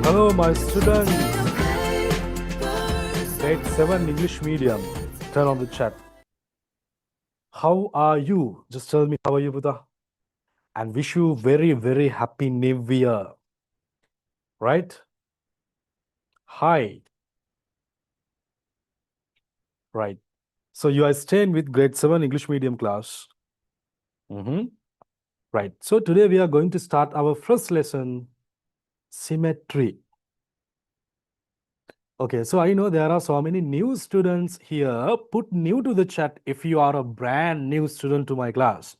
Hello, my students. Grade 7 English medium. Turn on the chat. How are you? Just tell me, how are you, Buddha? And wish you very, very happy new year. Right? Hi. Right. So you are staying with grade 7 English medium class. Right. So today we are going to start our first lesson, Symmetry. Okay, so I know there are so many new students here. Put new to the chat if you are a brand new student to my class.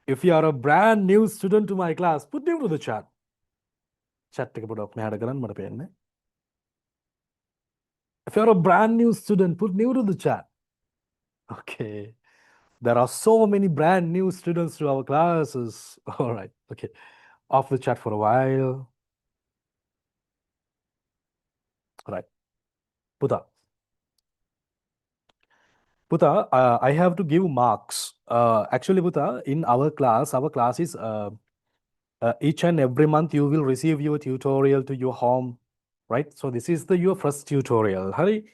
If you are a brand new student to my class, put new to the chat. Chat එක පොඩක් මෙහාට කරන්න මට පේන්නේ. If you're a brand new student, put new to the chat. Okay. There are so many brand new students to our classes. All right. Okay. Off the chat for a while. All right. Puta. Puta, I have to give marks. Actually, Puta, in our class is each and every month you will receive your tutorial to your home, right? So this is your first tutorial. Hari,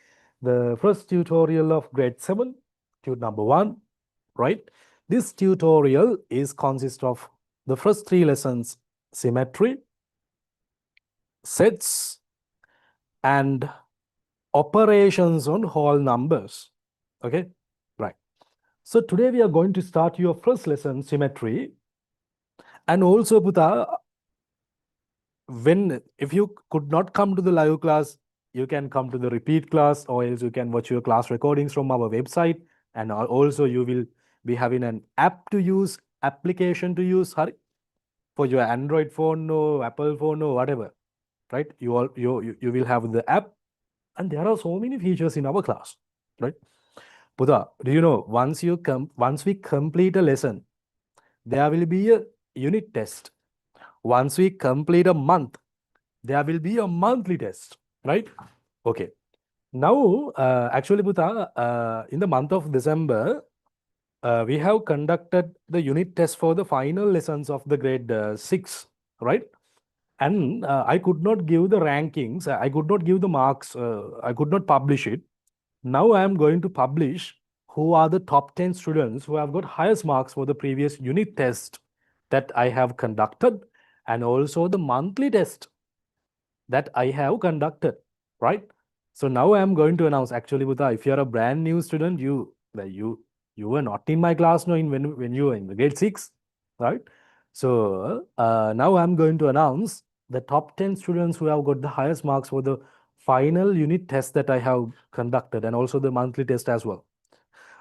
the first tutorial of grade 7, tute number 1, right? This tutorial is consist of the first 3 lessons, symmetry, sets, and operations on whole numbers. Okay, right. So today we are going to start your first lesson, symmetry. And also, Puta, if you could not come to the live class, you can come to the repeat class, or else you can watch your class recordings from our website. And also you will be having an application to use, Hari, for your Android phone or Apple phone or whatever, right? You will have the app, and there are so many features in our class, right? Buddha, do you know, once we complete a lesson, there will be a unit test. Once we complete a month, there will be a monthly test, right? Okay. Now, actually, Buddha, in the month of December, we have conducted the unit test for the final lessons of the grade 6, right? And I could not give the rankings. I could not give the marks. I could not publish it. Now I am going to publish who are the top 10 students who have got highest marks for the previous unit test that I have conducted, and also the monthly test that I have conducted, right? So now I am going to announce. Actually, Buddha, if you're a brand new student, you were not in my class now when you were in the grade 6, right? So now I'm going to announce the top 10 students who have got the highest marks for the final unit test that I have conducted, and also the monthly test as well.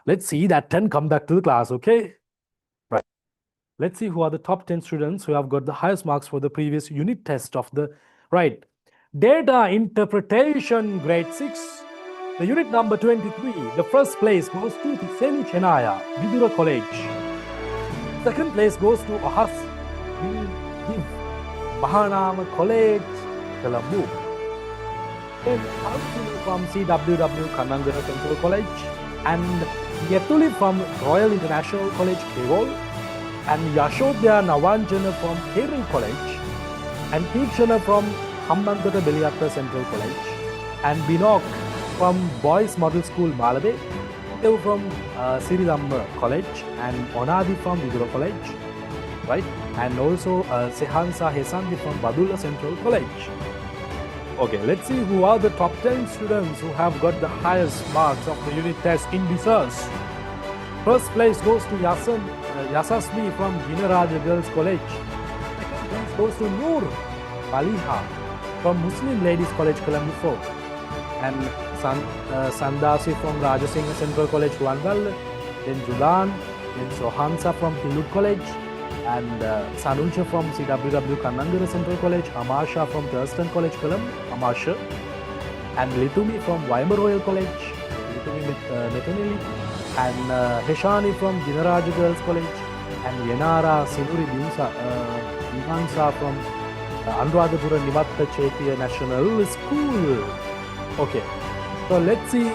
Let's see that 10 come back to the class, okay? Right. Let's see who are the top 10 students who have got the highest marks for the previous unit test of the, right? Data interpretation, grade 6. The unit number 23, the first place goes to Seni Chenaya, Vidura College. Second place goes to Ahas Mahanama College, Colombo. Then from CWW Kanangara Central College, and Yetuli from Royal International College, Kewal, and Yashodhya Navanjana from Kerala College, and Teekshana from Hambantota Beliatta Central College, and Binok from Boys Model School, Malade, Dev from Siridamba College, and Onadi from Vidura College, right? And also Sehansa Hesandi from Badula Central College. Okay, let's see who are the top 10 students who have got the highest marks of the unit test in research. First place goes to Yasasmi from Ginaraja Girls College. Second place goes to Noor Paliha from Muslim Ladies College, Colombo. And Sandasi from Rajasingha Central College, Ruangal. Then Julan, then Sohansa from Hilud College, and Sanuncha from CWW Kanangara Central College, Amasha from Thurston College, Colombo, Amasha, and Litumi from Weimar Royal College, Litumi Metanili, and Heshani from Ginaraja Girls College, and Yenara Sinuri Divansa from Anuradhapura Nivatta Chaitya National School. Okay, so let's see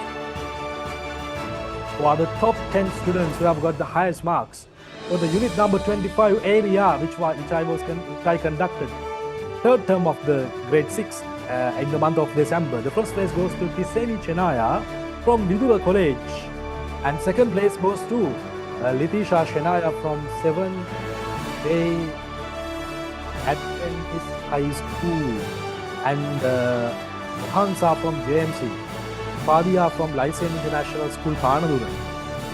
who are the top 10 students who have got the highest marks for the unit number 25 area, which I conducted. third term of the grade 6 in the month of December. The first place goes to Tiseni Chenaya from Vidura College. And second place goes to Litisha Shenaya from 7th Day Adventist High School. And Hansa from JMC. Fadia from Lyceum International School, Panadura.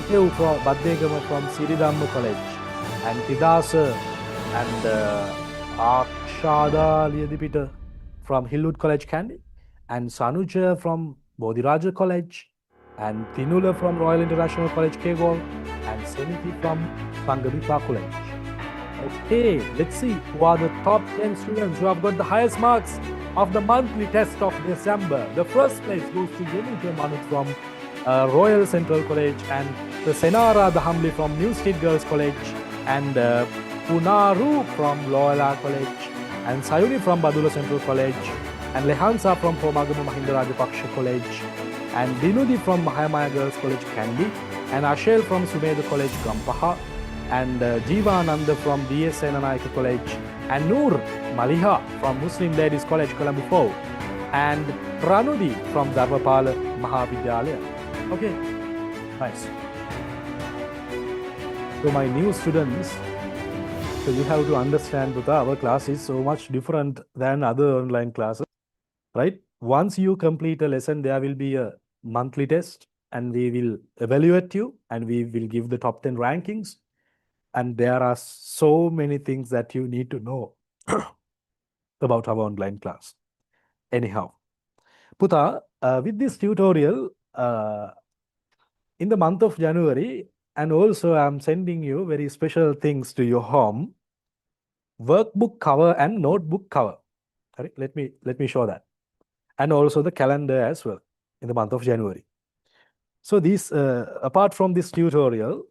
Hitev from Baddegama from Siridhamma College. And Tidasa and Akshada Liyadipita from Hillwood College, Kandy. And Sanuja from Bodhiraja College. And Tinula from Royal International College, Kegol. And Seniti from Sanghabika College. Okay, let's see who are the top 10 students who have got the highest marks of the monthly test of December. The first place goes to Yenike Manut from Royal Central College, and the Senara Dahamli from New Street Girls College, and Punaru from Loyola College, and Sayuni from Badula Central College, and Lehansa from Pomagamu Mahinda Rajapaksha College, and Dinudi from Mahamaya Girls College, Kandy, and Ashel from Sumedha College, Gampaha, and Jeevananda from DS Senanayaka College, and Noor Maliha from Muslim Ladies College, Colombo 4, and Ranudi from Dharmapala Mahavidyalaya. Okay, nice. So my new students, so you have to understand that our class is so much different than other online classes, right? Once you complete a lesson, there will be a monthly test, and we will evaluate you, and we will give the top 10 rankings. And there are so many things that you need to know about our online class. Anyhow, Puta, with this tutorial, in the month of January, and also I'm sending you very special things to your home, workbook cover and notebook cover. Right? Let me show that. And also the calendar as well in the month of January. So these, apart from this tutorial,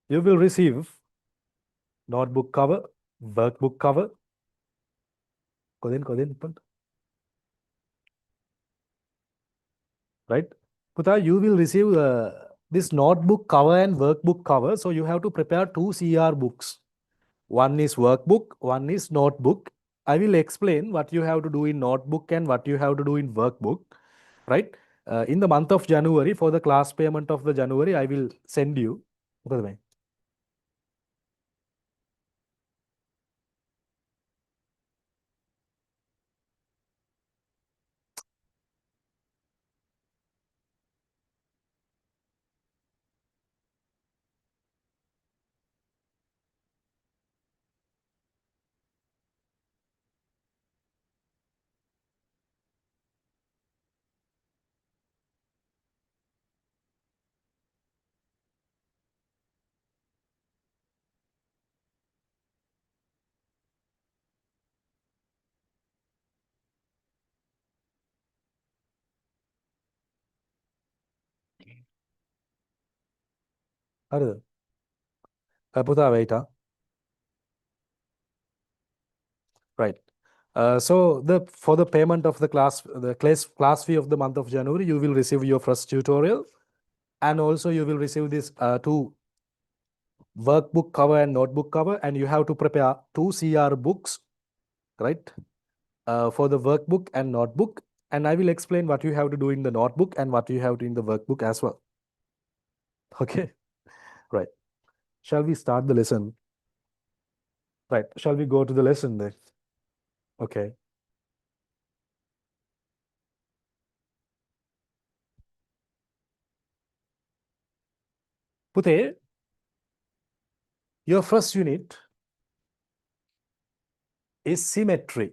you will receive notebook cover, workbook cover. Right? Puta, you will receive this notebook cover and workbook cover. So you have to prepare 2 CR books. One is workbook, one is notebook. I will explain what you have to do in notebook and what you have to do in workbook. Right? In the month of January, for the class payment of the January, I will send you. Puta, wait. Right. So for the payment of the class fee of the month of January, you will receive your first tutorial, and also you will receive this 2 workbook cover and notebook cover, and you have to prepare 2 CR books, right? For the workbook and notebook, and I will explain what you have to do in the notebook and what you have to do in the workbook as well. Okay, right. Shall we start the lesson? Right. Shall we go to the lesson then? Okay. Pute, your first unit is symmetry.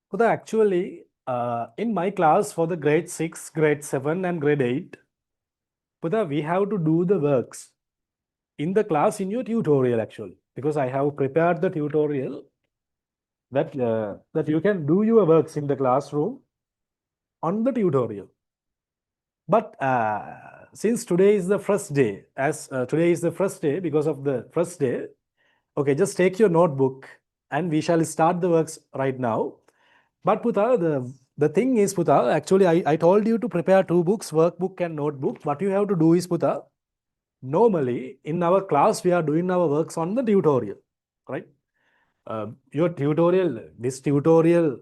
Pute, actually, in my class for the grade 6, grade 7, and grade 8, Pute, we have to do the works in the class in your tutorial actually, because I have prepared the tutorial that you can do your works in the classroom on the tutorial. But since today is the first day, because of the first day, okay, just take your notebook and we shall start the works right now. But Puta, the thing is, Puta, actually I told you to prepare 2 books, workbook and notebook. What you have to do is, Puta, normally in our class we are doing our works on the tutorial, right? Your tutorial, this tutorial,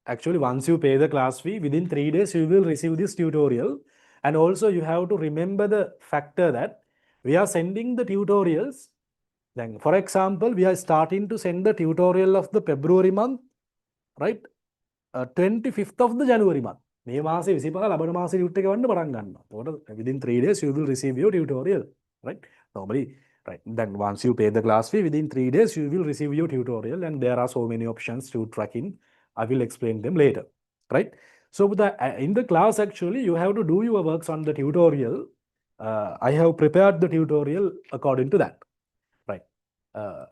actually, once you pay the class fee, within 3 days, you will receive this tutorial. And also, you have to remember the factor that we are sending the tutorials. Then, for example, we are starting to send the tutorial of the February month, right? 25th of the January month. මේ මාසේ 25 ලබන මාසේ tute එක වන්න පටන් ගන්නවා. එතකොට within 3 days you will receive your tutorial, right? Normally, right? Then once you pay the class fee, within 3 days you will receive your tutorial, and there are so many options to track in. I will explain them later, right? So in the class, actually, you have to do your works on the tutorial. I have prepared the tutorial according to that, right?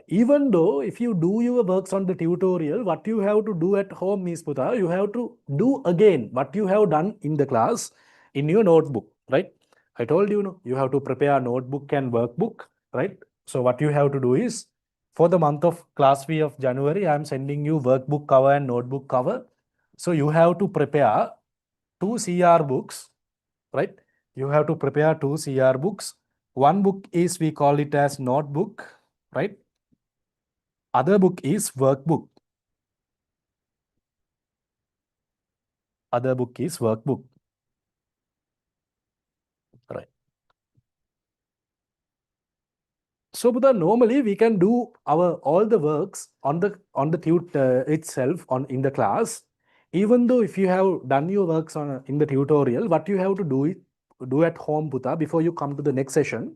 Even though if you do your works on the tutorial, what you have to do at home is, Puta, you have to do again what you have done in the class in your notebook, right? I told you, no, you have to prepare notebook and workbook, right? So what you have to do is, for the month of class fee of January, I am sending you workbook cover and notebook cover. So you have to prepare 2 CR books, right? You have to prepare 2 CR books. One book is, we call it as notebook, right? Other book is workbook. Other book is workbook, right? So, Buddha, normally we can do our all the works on the tut itself on in the class. Even though if you have done your works on in the tutorial, what you have to do at home, Buddha, before you come to the next session,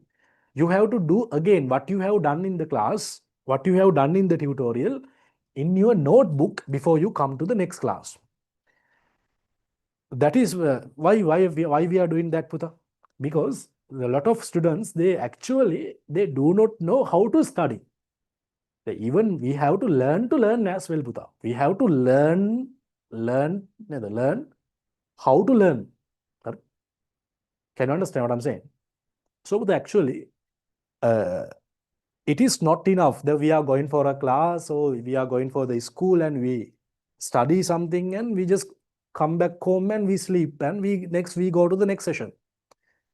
you have to do again what you have done in the class, what you have done in the tutorial, in your notebook before you come to the next class. That is why we are doing that, Puta. Because a lot of students, they do not know how to study. Even we have to learn as well, Puta. We have to learn how to learn. Can you understand what I'm saying? So actually, uh, it is not enough that we are going for a class or we are going for the school and we study something and we just come back home and we sleep and we go to the next session.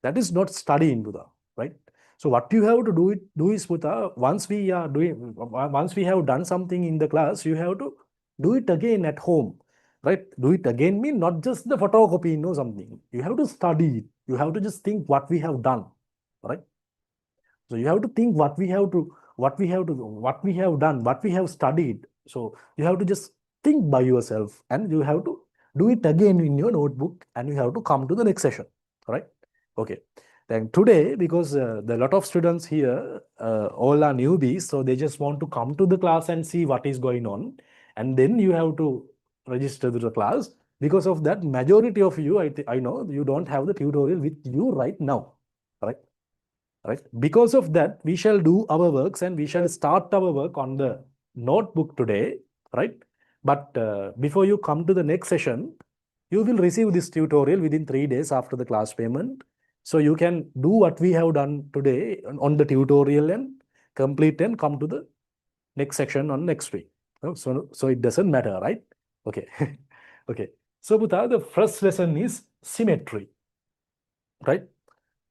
That is not studying, Buddha, right? So what you have to do is, Buddha, once we have done something in the class, you have to do it again at home, right? Do it again mean not just the photocopy, something. You have to study it. You have to just think what we have done, right? So you have to think what we have done, what we have studied. So you have to just think by yourself and you have to do it again in your notebook and you have to come to the next session, right? Okay. Then today, because the lot of students here, all are newbies, so they just want to come to the class and see what is going on. And then you have to register to the class. Because of that, majority of you, I know you don't have the tutorial with you right now, right? Right? Because of that, we shall do our works and we shall start our work on the notebook today, right? But before you come to the next session, you will receive this tutorial within 3 days after the class payment. So you can do what we have done today on the tutorial and complete and come to the next section on next week. So it doesn't matter, right? Okay. Okay. So Buddha, the first lesson is symmetry, right?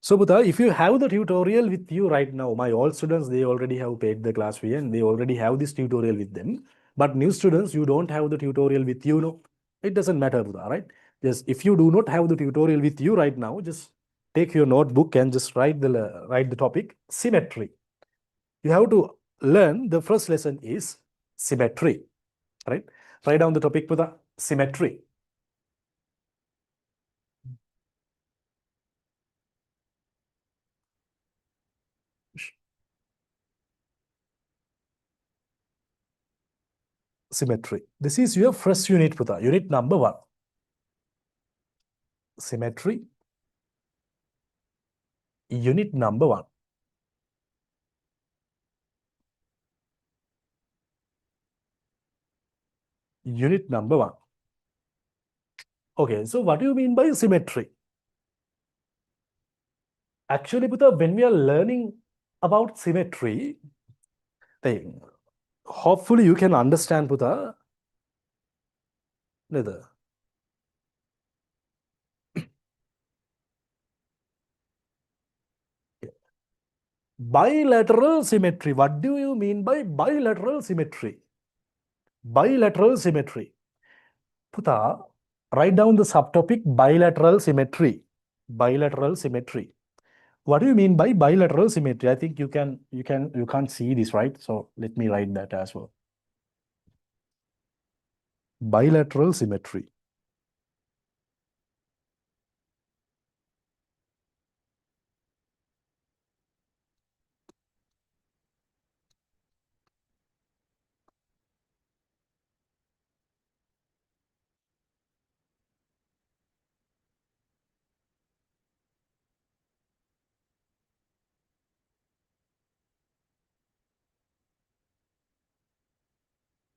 So, Buddha, if you have the tutorial with you right now, my old students, they already have paid the class fee and they already have this tutorial with them. But new students, you don't have the tutorial with you, no? It doesn't matter, Buddha, right? Just if you do not have the tutorial with you right now, just take your notebook and just write the topic symmetry. You have to learn the first lesson is symmetry, right? Write down the topic, Buddha, symmetry. Symmetry. This is your first unit, Buddha, unit number 1. Symmetry. Unit number 1. Unit number 1. Okay, so what do you mean by symmetry? Actually, Buddha, when we are learning about symmetry, then hopefully you can understand, Buddha, neither. Bilateral symmetry. What do you mean by bilateral symmetry? Bilateral symmetry. Puta, write down the subtopic bilateral symmetry. Bilateral symmetry. What do you mean by bilateral symmetry? I think you can't see this, right? So let me write that as well. Bilateral symmetry.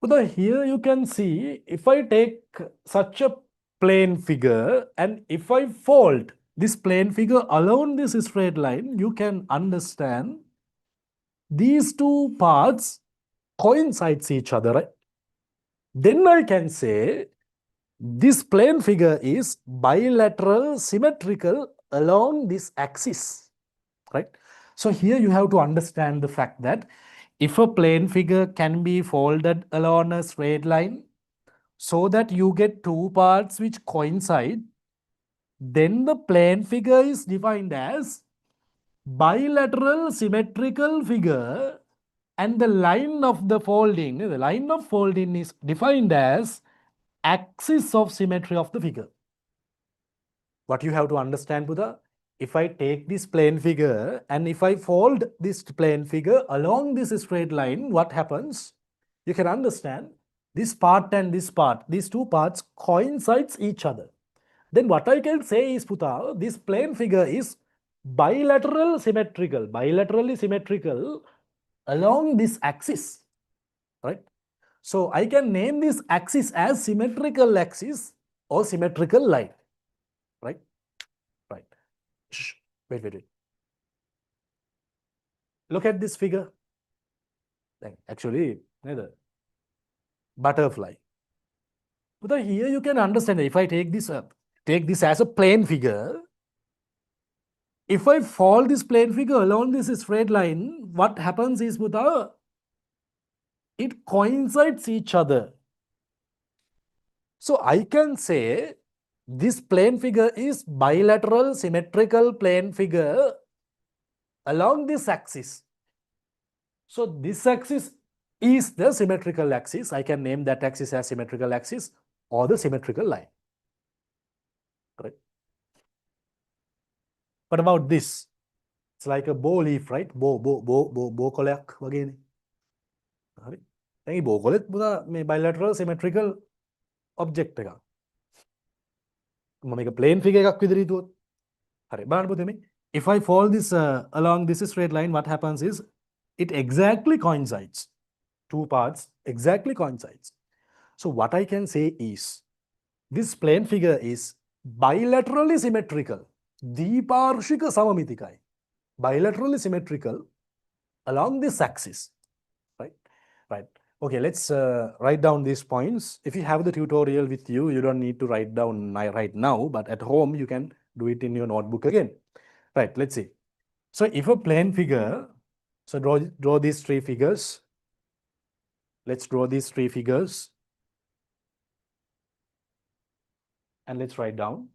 So here you can see if I take such a plane figure and if I fold this plane figure along this straight line, you can understand these two parts coincides each other, right? Then I can say this plane figure is bilateral symmetrical along this axis, right? So here you have to understand the fact that if a plane figure can be folded along a straight line so that you get two parts which coincide, then the plane figure is defined as bilateral symmetrical figure, and the line of folding is defined as axis of symmetry of the figure. What you have to understand, Buddha, if I take this plane figure and if I fold this plane figure along this straight line, what happens? You can understand this part and this part, these two parts coincides each other. Then what I can say is, Puta, this plane figure is bilaterally symmetrical along this axis, right? So I can name this axis as symmetrical axis or symmetrical line, right? Right. Shh. Wait. Look at this figure. Actually, the butterfly. But here you can understand that if I take this as a plane figure, if I fold this plane figure along this straight line, what happens is, Buddha, it coincides each other. So I can say this plane figure is bilateral symmetrical plane figure along this axis. So this axis is the symmetrical axis. I can name that axis as symmetrical axis or the symmetrical line. Correct. What about this? It's like a bow leaf, right? Bow කොලයක් වගේනේ. හරි. දැන් මේ bow කොලෙත් පුතා මේ bilateral symmetrical object එකක්. මම මේක plane figure එකක් විදිහට හිතුවොත්. හරි. බලන්න පුතේ මේ if I fold this along this straight line, what happens is it exactly coincides. Two parts exactly coincides. So what I can say is this plane figure is bilaterally symmetrical. Diparshika samamitikai. Bilaterally symmetrical along this axis. Right. Okay, let's write down these points. If you have the tutorial with you, you don't need to write down right now, but at home you can do it in your notebook again. Right, let's see. So if a plane figure, so draw these three figures. Let's draw these three figures. And let's write down.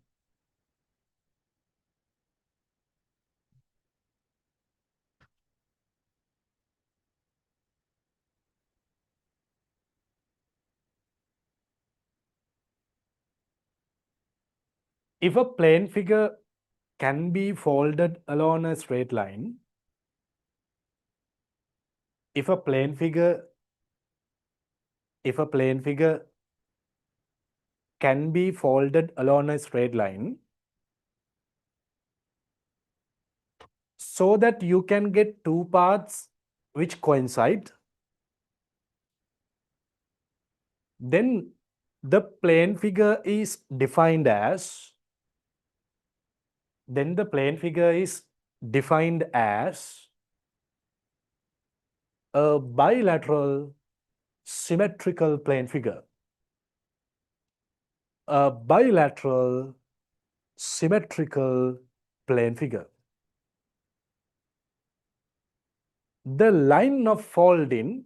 If a plane figure can be folded along a straight line, if a plane figure can be folded along a straight line so that you can get two parts which coincide, then the plane figure is defined as a bilateral symmetrical plane figure. A bilateral symmetrical plane figure. The line of folding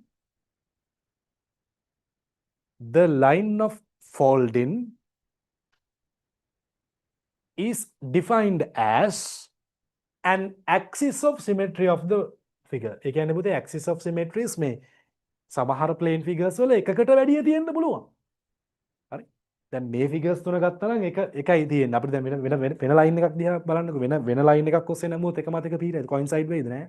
the line of folding is defined as an axis of symmetry of the figure. ඒ කියන්නේ පුතේ axis of symmetries මේ සමහර plane figures වල එකකට වැඩිය තියෙන්න පුළුවන්. හරි. දැන් මේ figures තුන ගත්තා නම් එකයි තියෙන්නේ. අපිට දැන් වෙන line එකක් දිහා බලන්නකෝ. වෙන line එකක් ඔස්සේ නමුත් එක මතක පීරයි. coincide වෙයිද නෑ?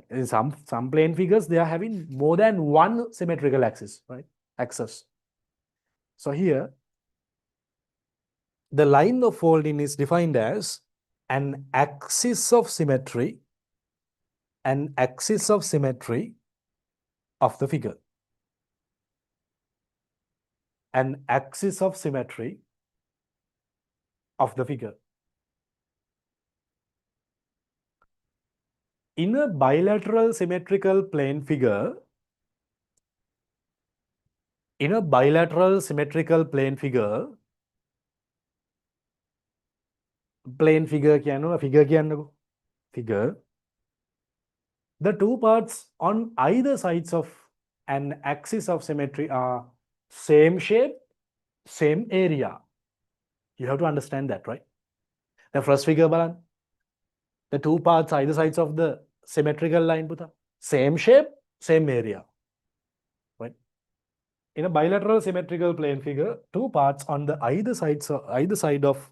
In some plane figures they are having more than one symmetrical axis, right? Axis. So here the line of folding is defined as an axis of symmetry of the figure. An axis of symmetry of the figure. In a bilateral symmetrical plane figure, plane figure figure, the two parts on either sides of an axis of symmetry are same shape, same area. You have to understand that, right? The first figure balan, the two parts either sides of the symmetrical line, same shape, same area, right? In a bilateral symmetrical plane figure, two parts on the either side of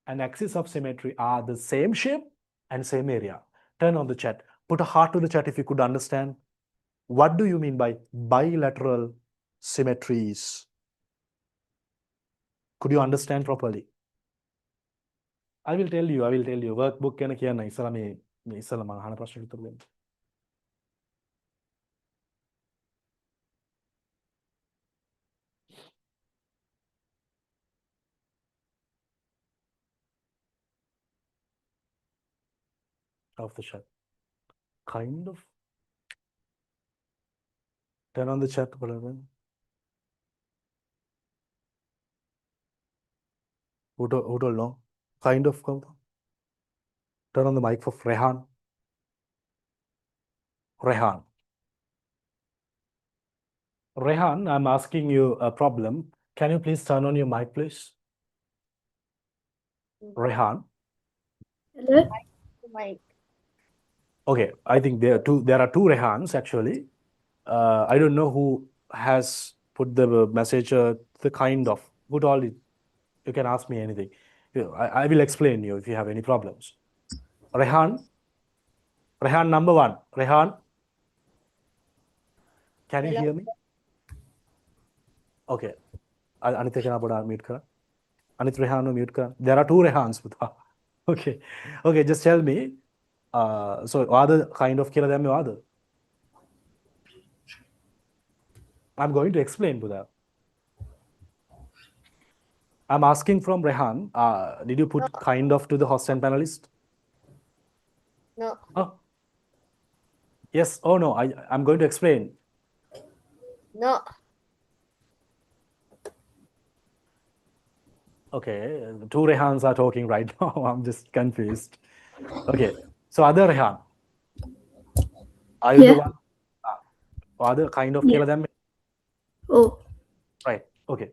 an axis of symmetry are the same shape and same area. Turn on the chat. Put a heart to the chat if you could understand. What do you mean by bilateral symmetries? Could you understand properly? I will tell you. Workbook ගැන කියන්න ඉස්සලා මේ ඉස්සලා මම අහන ප්‍රශ්නෙට උත්තර දෙන්න. Of the chat. Kind of. Turn on the chat. Whatever. Who told no? Kind of. Turn on the mic for Rehan. Rehan, I'm asking you a problem. Can you please turn on your mic, please? Rehan. Hello? Mic. Okay, I think there are two Rehans actually. I don't know who has put the message, the kind of. Put all it. You can ask me anything. I will explain you if you have any problems. Rehan number one. Rehan, can you hear me? Okay. Anit Rehan mute kara. Anit Rehan mute kara. There are two Rehans. Okay, just tell me. So other kind of killer them other. I'm going to explain Buddha. I'm asking from Rehan. Did you put kind of to the host and panelist? No. Oh. Yes. Oh no. I'm going to explain. No. Okay. Two Rehans are talking right now. I'm just confused. Okay. So other Rehan. Are you the one? Other kind of killer them? Oh. Right. Okay.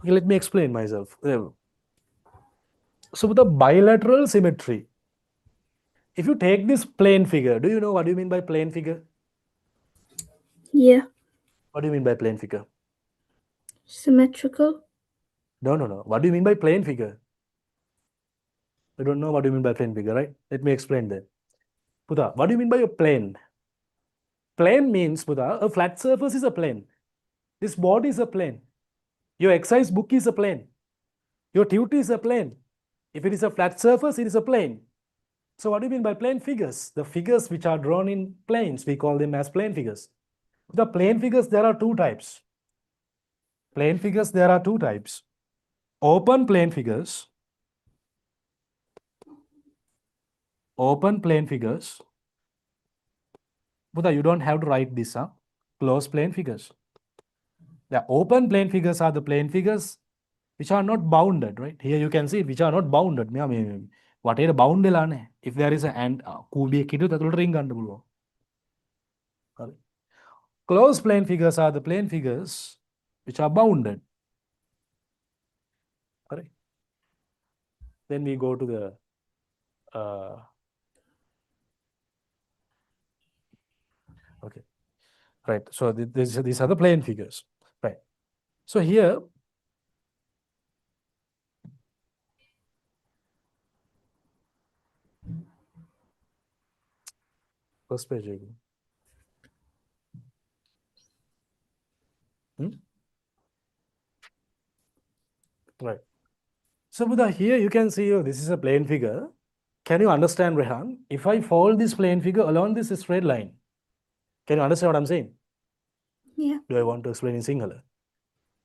Let me explain myself. So with the bilateral symmetry, if you take this plane figure, do you know what do you mean by plane figure? Yeah. What do you mean by plane figure? Symmetrical. No. What do you mean by plane figure? I don't know what you mean by plane figure, right? Let me explain that. Putha, what do you mean by a plane? Plane means, Putha, a flat surface is a plane. This board is a plane. Your exercise book is a plane. Your tutor is a plane. If it is a flat surface, it is a plane. So what do you mean by plane figures? The figures which are drawn in planes, we call them as plane figures. The plane figures, there are two types. Plane figures, there are two types. Open plane figures. Open plane figures. Buddha, you don't have to write this, huh? Closed plane figures. The open plane figures are the plane figures which are not bounded, right? Here you can see which are not bounded. What is bound? If there is a and ring. Closed plane figures are the plane figures which are bounded. Correct. Then we go to the okay, right. So these are the plane figures, right? So here, first page again. Right. So Buddha, here you can see this is a plane figure. Can you understand, Rehan? If I fold this plane figure along this straight line, can you understand what I'm saying? Yeah. Do I want to explain in Sinhala?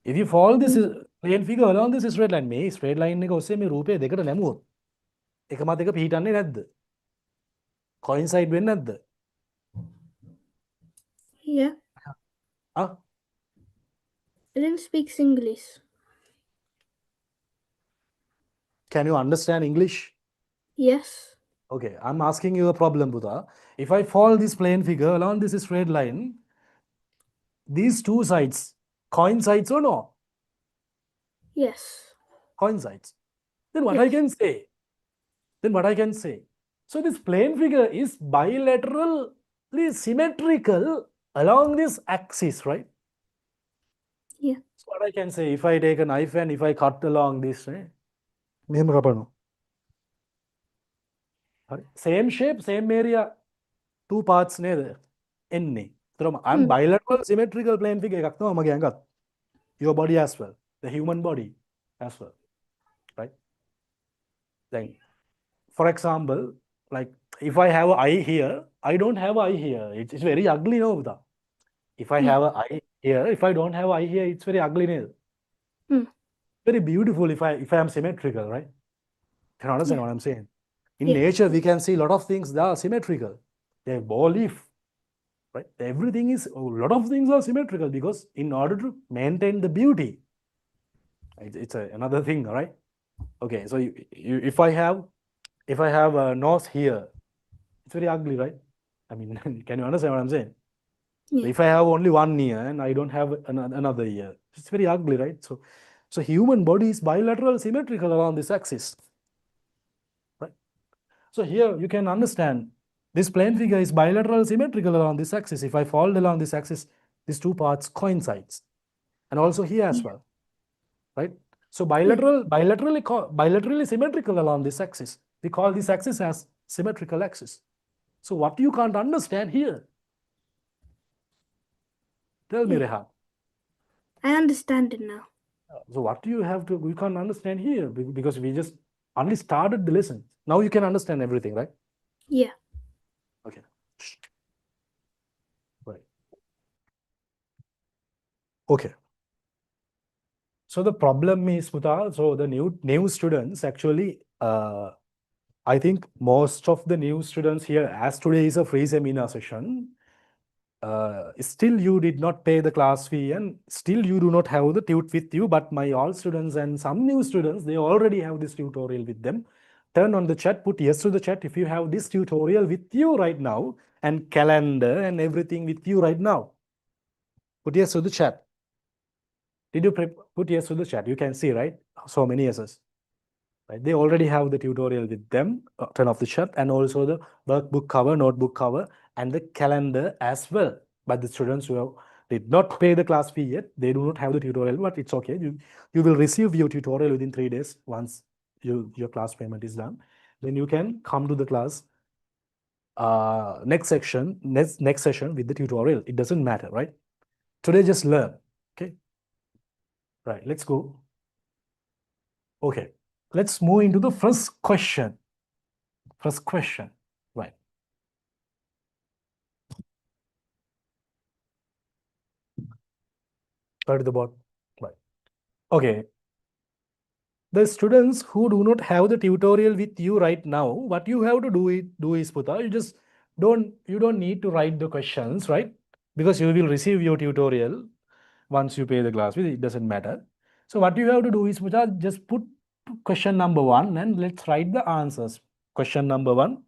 If you fold this plane figure along this straight line, මේ straight line එක ඔස්සේ මේ රූපය දෙකට නැමුවොත් එක මත එක පිහිටන්නේ නැද්ද? Coincide වෙන්නේ නැද්ද? Yeah. Ah, I didn't speak Singlish. can you understand English? Yes. Okay, I'm asking you a problem, Buddha. If I fold this plane figure along this straight line, these two sides coincides or no? Yes. Coincides. Then what Yes. I can say? So this plane figure is bilaterally symmetrical along this axis, right? Yeah. So what I can say, if I take a knife and if I cut along this, මෙහෙම කපනවා. හරි. Same shape, same area, two parts නේද? එන්නේ. ඒතරම I'm bilateral symmetrical plane figure එකක් තමයි මගේ ඇඟත්. Your body as well, the human body as well, right? Then, for example, like if I have an eye here, I don't have an eye here. It's very ugly, no, Buddha? If I have an eye here, if I don't have an eye here, it's very ugly, no? Very beautiful if I am symmetrical, right? Can you understand what I'm saying? In nature, we can see a lot of things that are symmetrical. They have ball leaf, right? Everything is, a lot of things are symmetrical because in order to maintain the beauty, it's another thing, right? Okay, so if I have a nose here, it's very ugly, right? I mean, can you understand what I'm saying? Yeah. So if I have only one ear and I don't have another ear, it's very ugly, right? So human body is bilateral symmetrical along this axis, right? So here you can understand this plane figure is bilateral symmetrical along this axis. If I fold along this axis, these two parts coincides, and also here as well, right? So bilaterally symmetrical along this axis. We call this axis as symmetrical axis. So what you can't understand here? Tell me, Rehan. I understand it now. So what do you have to, we can't understand here because we just only started the lesson. Now you can understand everything, right? Yeah. Okay. Right. Okay. So the problem is, Muta, so the new students actually, I think most of the new students here, as today is a free seminar session, still you did not pay the class fee and still you do not have the tut with you, but my all students and some new students, they already have this tutorial with them. Turn on the chat, put yes to the chat if you have this tutorial with you right now and calendar and everything with you right now. Put yes to the chat. Did you put yes to the chat? You can see, right? So many yeses. Right? They already have the tutorial with them, turn off the chat, and also the workbook cover, notebook cover, and the calendar as well. But the students who did not pay the class fee yet, they do not have the tutorial, but it's okay. You will receive your tutorial within 3 days once your class payment is done. Then you can come to the class next session with the tutorial. It doesn't matter, right? Today just learn, okay? Right, let's go. Okay. Let's move into the first question. Right. Start at the bottom. Right. Okay. The students who do not have the tutorial with you right now, what you have to do is Puta, you don't need to write the questions, right? Because you will receive your tutorial once you pay the class fee. It doesn't matter. So what you have to do is Puta, just put question number 1 and let's write the answers. Question number 1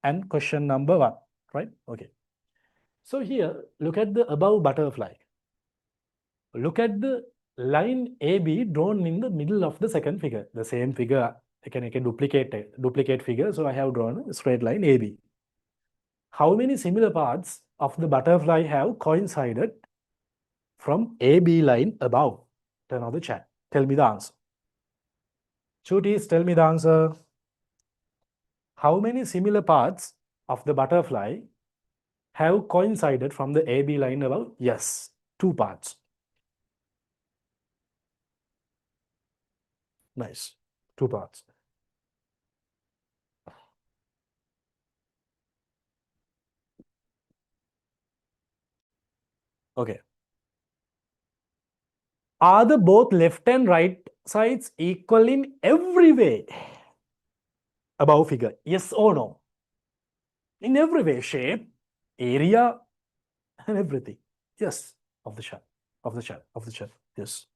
and question number 1, right? Okay. So here, look at the above butterfly. look at the line AB drawn in the middle of the second figure. The same figure, I can duplicate figure. So I have drawn a straight line AB. How many similar parts of the butterfly have coincided from AB line above? Turn on the chat. Tell me the answer. Chutis, tell me the answer. How many similar parts of the butterfly have coincided from the AB line above? Yes, 2 parts. Nice. 2 parts. Okay. Are the both left and right sides equal in every way? Above figure. Yes or no? In every way, shape, area, and everything. Yes. Of the chart. Of the chart. Of the chart. Yes.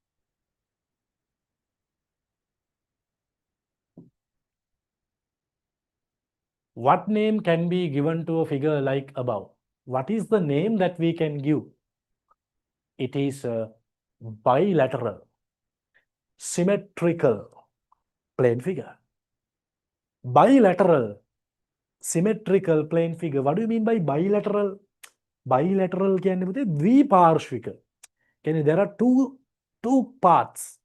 What name can be given to a figure like above? What is the name that we can give? It is bilateral, symmetrical plane figure. Bilateral, symmetrical plane figure. What do you mean by bilateral? Bilateral කියන්නේ පුතේ ද්විපාර්ශ්වික. කියන්නේ there are two parts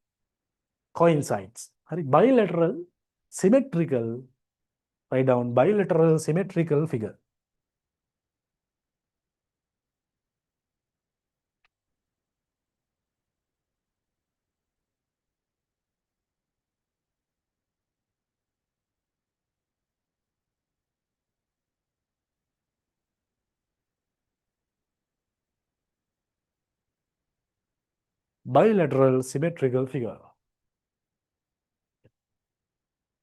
coincides. හරි bilateral, symmetrical. Write down bilateral symmetrical figure. Bilateral symmetrical figure.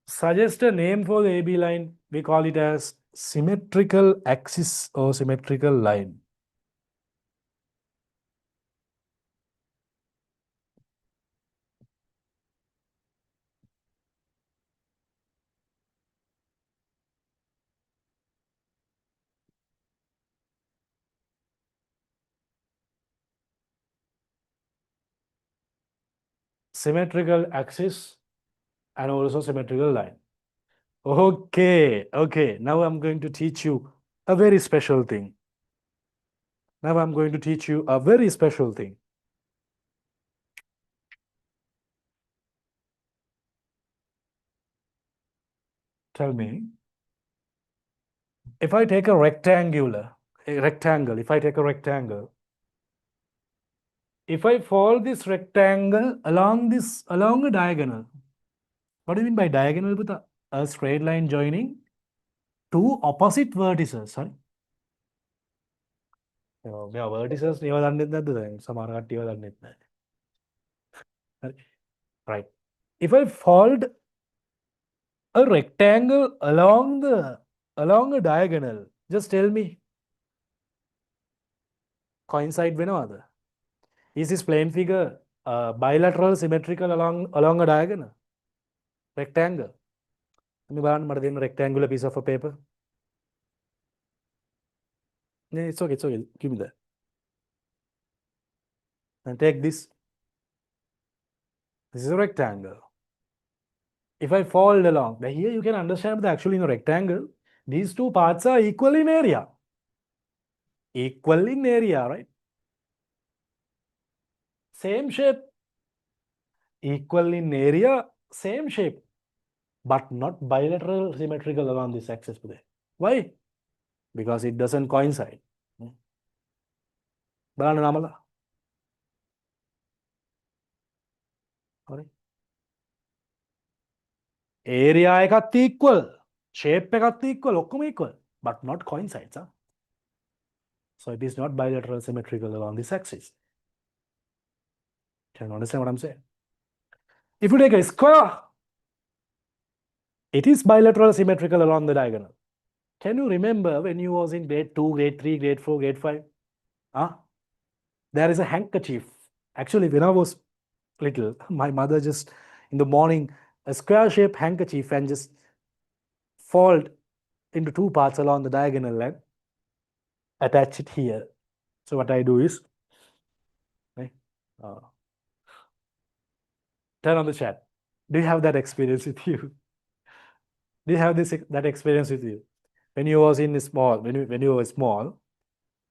Suggest a name for the AB line. We call it as symmetrical axis or symmetrical line. Symmetrical axis and also symmetrical line. Okay, okay. Now I'm going to teach you a very special thing. Now I'm going to teach you a very special thing. Tell me, if I take a rectangle, if I take a rectangle, if I fold this rectangle along a diagonal, what do you mean by diagonal? With a straight line joining two opposite vertices. Sorry. මෙයා vertices ඒවා දන්නෙත් නැද්ද දැන් සමහර කට්ටිය ඒවා දන්නෙත් නැහැ. හරි. Right. If I fold a rectangle along a diagonal, just tell me, coincide වෙනවද? Is this plane figure bilateral symmetrical along a diagonal? Rectangle. මේ බලන්න මට දෙන්න rectangular piece of a paper. Yeah, it's okay, it's okay. Give me that. And take this. This is a rectangle. If I fold along, now here you can understand that actually in a rectangle, these two parts are equal in area. Equal in area, right? Same shape. Equal in area, same shape. But not bilateral symmetrical along this axis. Why? Because it doesn't coincide. බලන්න නමලා. හරි. Area එකත් equal, shape එකත් equal, ඔක්කොම equal, but not coincides. Huh? So it is not bilateral symmetrical along this axis. Can you understand what I'm saying? If you take a square, it is bilateral symmetrical along the diagonal. Can you remember when you was in grade 2, grade 3, grade 4, grade 5? Huh? There is a handkerchief. Actually, when I was little, my mother just in the morning, a square shaped handkerchief and just fold into two parts along the diagonal and attach it here. So what I do is, right, Uh, turn on the chat. Do you have that experience with you? Do you have that experience with you? When you was in small, when you were small,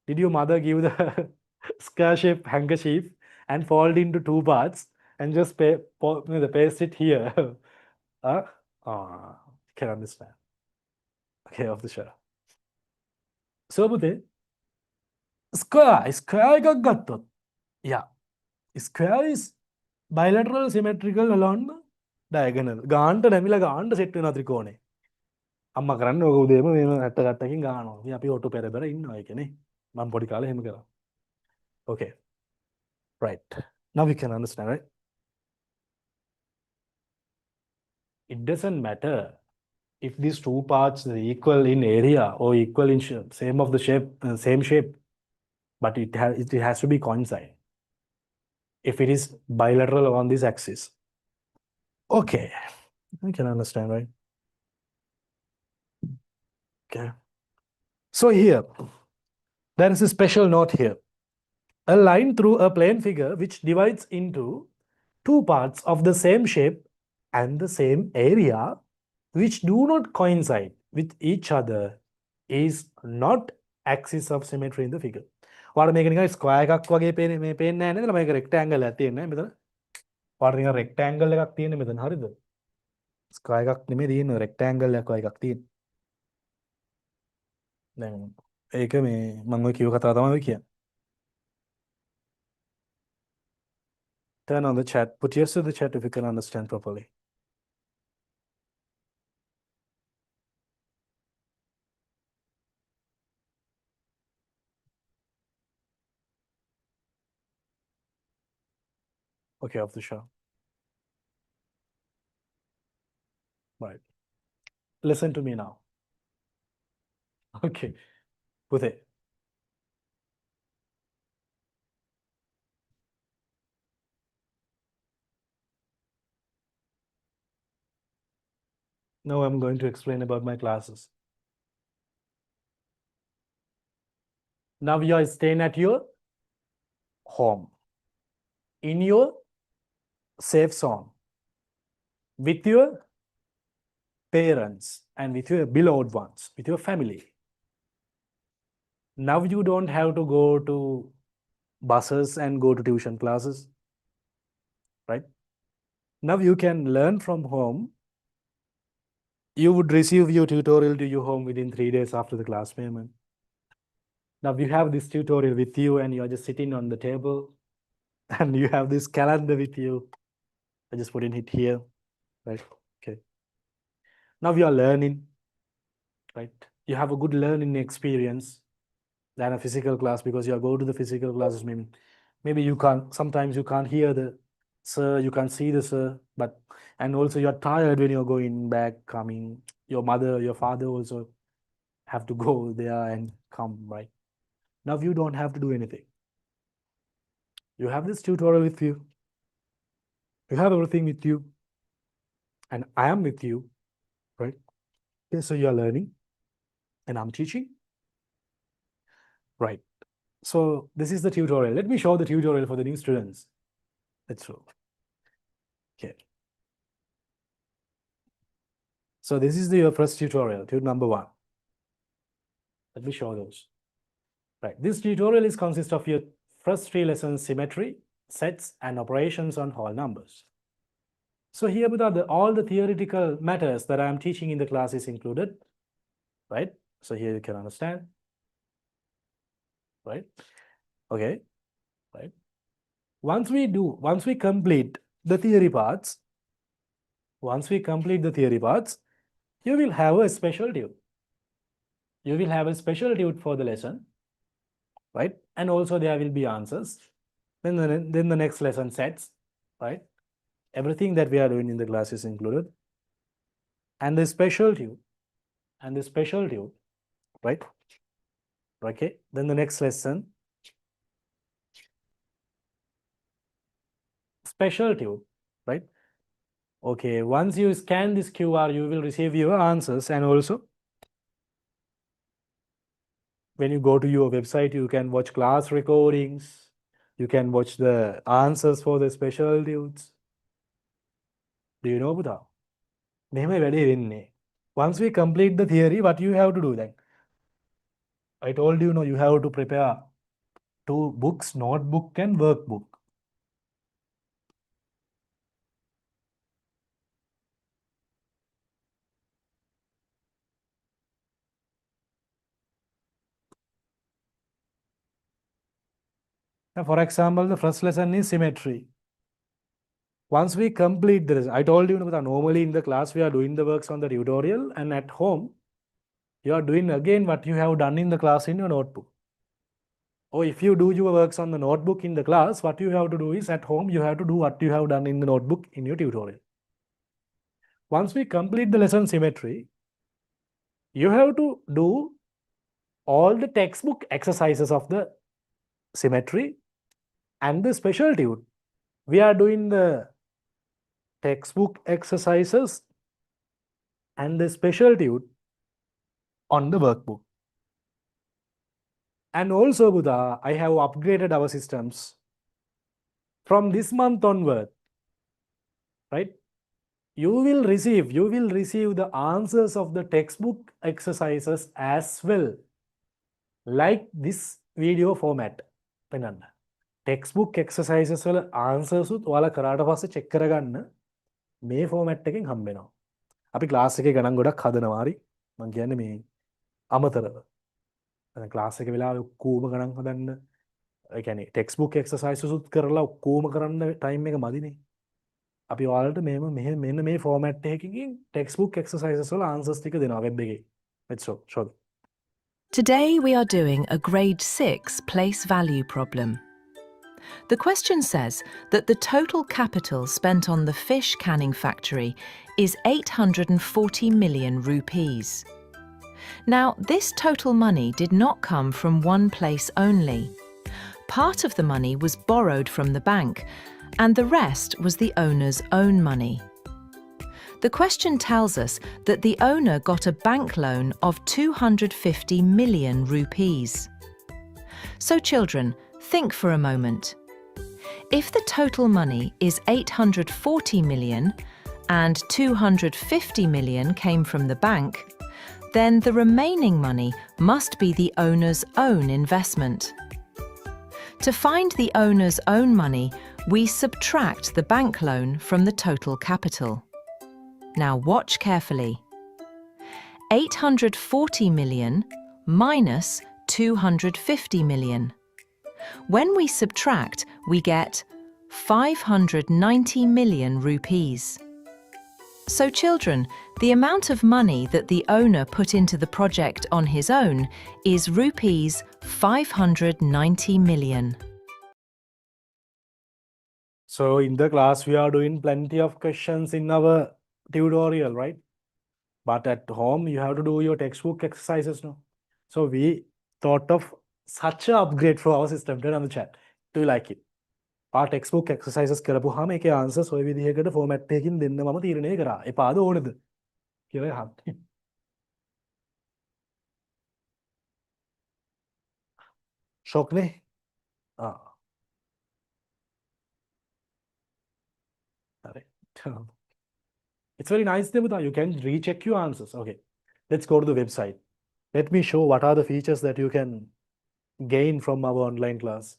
did your mother give the square shape handkerchief and fold into two parts and just paste it here? Can understand. Okay, off the show. So, පුතේ, square එකක් ගත්තොත්. Yeah, square is bilateral symmetrical along the diagonal. ගාන්ට නැමිලා ගාන්ට set වෙනවා ත්‍රිකෝණේ. අම්මා කරන්නේ ඔක උදේම මේම 60 ගානවා. ඉතින් අපි ඔටෝ පෙරබර ඉන්නවා ඒකනේ. මම පොඩි කාලේ එහෙම කරා. Okay. Right. Now we can understand, right? It doesn't matter if these two parts are equal in area or equal in shape, same shape, but it has to be coincide. If it is bilateral on this axis. Okay, we can understand, right? Okay. So here, there is a special note here. A line through a plane figure which divides into two parts of the same shape and the same area which do not coincide with each other is not axis of symmetry in the figure. What මේක නිකන් square එකක් වගේ පේන්නේ මේ පේන්නේ නැහැ නේද? මේක රෙක්ටැන්ගල් එකක් තියෙන්නේ මෙතන. වාට නිකන් රෙක්ටැන්ගල් එකක් තියෙන්නේ මෙතන හරිද? ස්ක්වයර් එකක් නෙමෙයි තියෙන්නේ රෙක්ටැන්ගල් එකක් වගේ එකක් තියෙන්නේ. දැන් ඒක මේ මම ඔය කියව කතාව තමයි ඔය කියන්නේ. Turn on the chat. Put yes to the chat if you can understand properly. Okay, off the show. Right. Listen to me now. Okay. Put it. Now I'm going to explain about my classes. Now you are staying at your home, in your safe zone, with your parents and with your beloved ones, with your family. Now you don't have to go to buses and go to tuition classes, right? Now you can learn from home. You would receive your tutorial to your home within 3 days after the class payment. Now you have this tutorial with you and you're just sitting on the table and you have this calendar with you. I just put in it here, right? Okay. Now you are learning, right? You have a good learning experience than a physical class because you go to the physical classes. Maybe you can't, sometimes you can't hear the sir, you can't see the sir, but, and also you're tired when you're going back, coming. Your mother, your father also have to go there and come, right? Now you don't have to do anything. You have this tutorial with you. You have everything with you. And I am with you, right? Okay, so you're learning and I'm teaching. Right. So this is the tutorial. Let me show the tutorial for the new students. Let's show. Okay. So this is your first tutorial, tutorial number 1. Let me show those. Right. This tutorial consists of your first 3 lessons: symmetry, sets, and operations on whole numbers. So here with all the theoretical matters that I am teaching in the class is included, right? So here you can understand, right? Okay, right? Once we complete the theory parts, you will have a special tune. You will have a special tune for the lesson, right? And also there will be answers. Then the next lesson sets, right? Everything that we are doing in the class is included. And the special tune, right? Okay, then the next lesson, special tune, right? Okay, once you scan this QR, you will receive your answers, and also when you go to your website, you can watch class recordings, You can watch the answers for the special dudes. Do you know පුතා? මෙහෙමයි වැඩේ වෙන්නේ. Once we complete the theory, what you have to do then? I told you, you have to prepare 2 books, notebook and workbook. Now, for example, the first lesson is symmetry. Once we complete this, I told you, normally in the class we are doing the works on the tutorial, and at home you are doing again what you have done in the class in your notebook. Or if you do your works on the notebook in the class, what you have to do is at home you have to do what you have done in the notebook in your tutorial. Once we complete the lesson symmetry, you have to do all the textbook exercises of the symmetry and the special tune. We are doing the textbook exercises and the special tune on the workbook. And also, Buddha, I have upgraded our systems. From this month onward, right? You will receive the answers of the textbook exercises as well, like this video format. Textbook exercises වල answers උත් ඔයාලා කරාට පස්සේ check කරගන්න මේ format එකෙන් හම්බ වෙනවා. අපි class එකේ ගණන් ගොඩක් හදනවා හරි. මම කියන්නේ මේ අමතරව. දැන් class එකේ වෙලාවෙ ඔක්කොම ගණන් හදන්න ඒ කියන්නේ textbook exercises උත් කරලා ඔක්කොම කරන්න time එක මදිනේ. අපි ඔයාලට මෙන්න මේ format එකකින් textbook exercises වල answers ටික දෙනවා web එකේ. Let's show. Today we are doing a grade 6 place value problem. The question says that the total capital spent on the fish canning factory is 840 million rupees. Now, this total money did not come from one place only. Part of the money was borrowed from the bank, and the rest was the owner's own money. The question tells us that the owner got a bank loan of 250 million rupees. So children, think for a moment. If the total money is 840 million and 250 million came from the bank, then the remaining money must be the owner's own investment. To find the owner's own money, we subtract the bank loan from the total capital. Now watch carefully. 840 million minus 250 million. When we subtract, we get 590 million rupees. So children, the amount of money that the owner put into the project on his own is rupees 590 million. So in the class, we are doing plenty of questions in our tutorial, right? But at home, you have to do your textbook exercises now. So we thought of such an upgrade for our system. Turn on the chat. Do you like it? Our textbook exercises කරපුවාම ඒකේ answers ඔය විදිහකට format එකකින් දෙන්න මම තීරණය කරා. එපාද ඕනද? කියලා අහන්න. Shock නේ? It's very nice, Debuta. You can recheck your answers. Okay, let's go to the website. Let me show what are the features that you can gain from our online class.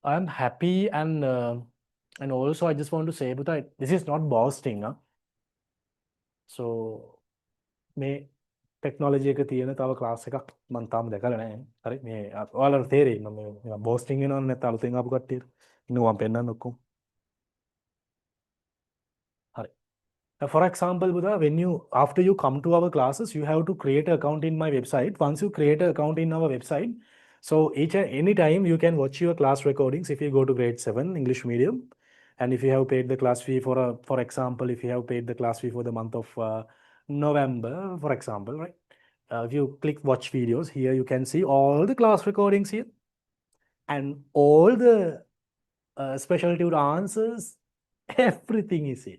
I'm happy and also I just want to say, Debuta, this is not boasting. So, මේ technology එක තියෙන තව class එකක් මම තාම දැකලා නැහැ. හරි මේ ඔයාලට තේරෙයි මම මේ බෝස්ටිං වෙනවද නැත්නම් අලුතෙන් ආපු කට්ටියට. ඉන්න මම පෙන්නන්න ඔක්කොම. හරි. For example, Buddha, after you come to our classes, you have to create an account in my website. Once you create an account in our website, so any time you can watch your class recordings if you go to grade 7 English medium. And if you have paid the class fee for example, if you have paid the class fee for the month of November, for example, right? If you click watch videos here, you can see all the class recordings here and all the special tutor answers, everything is here.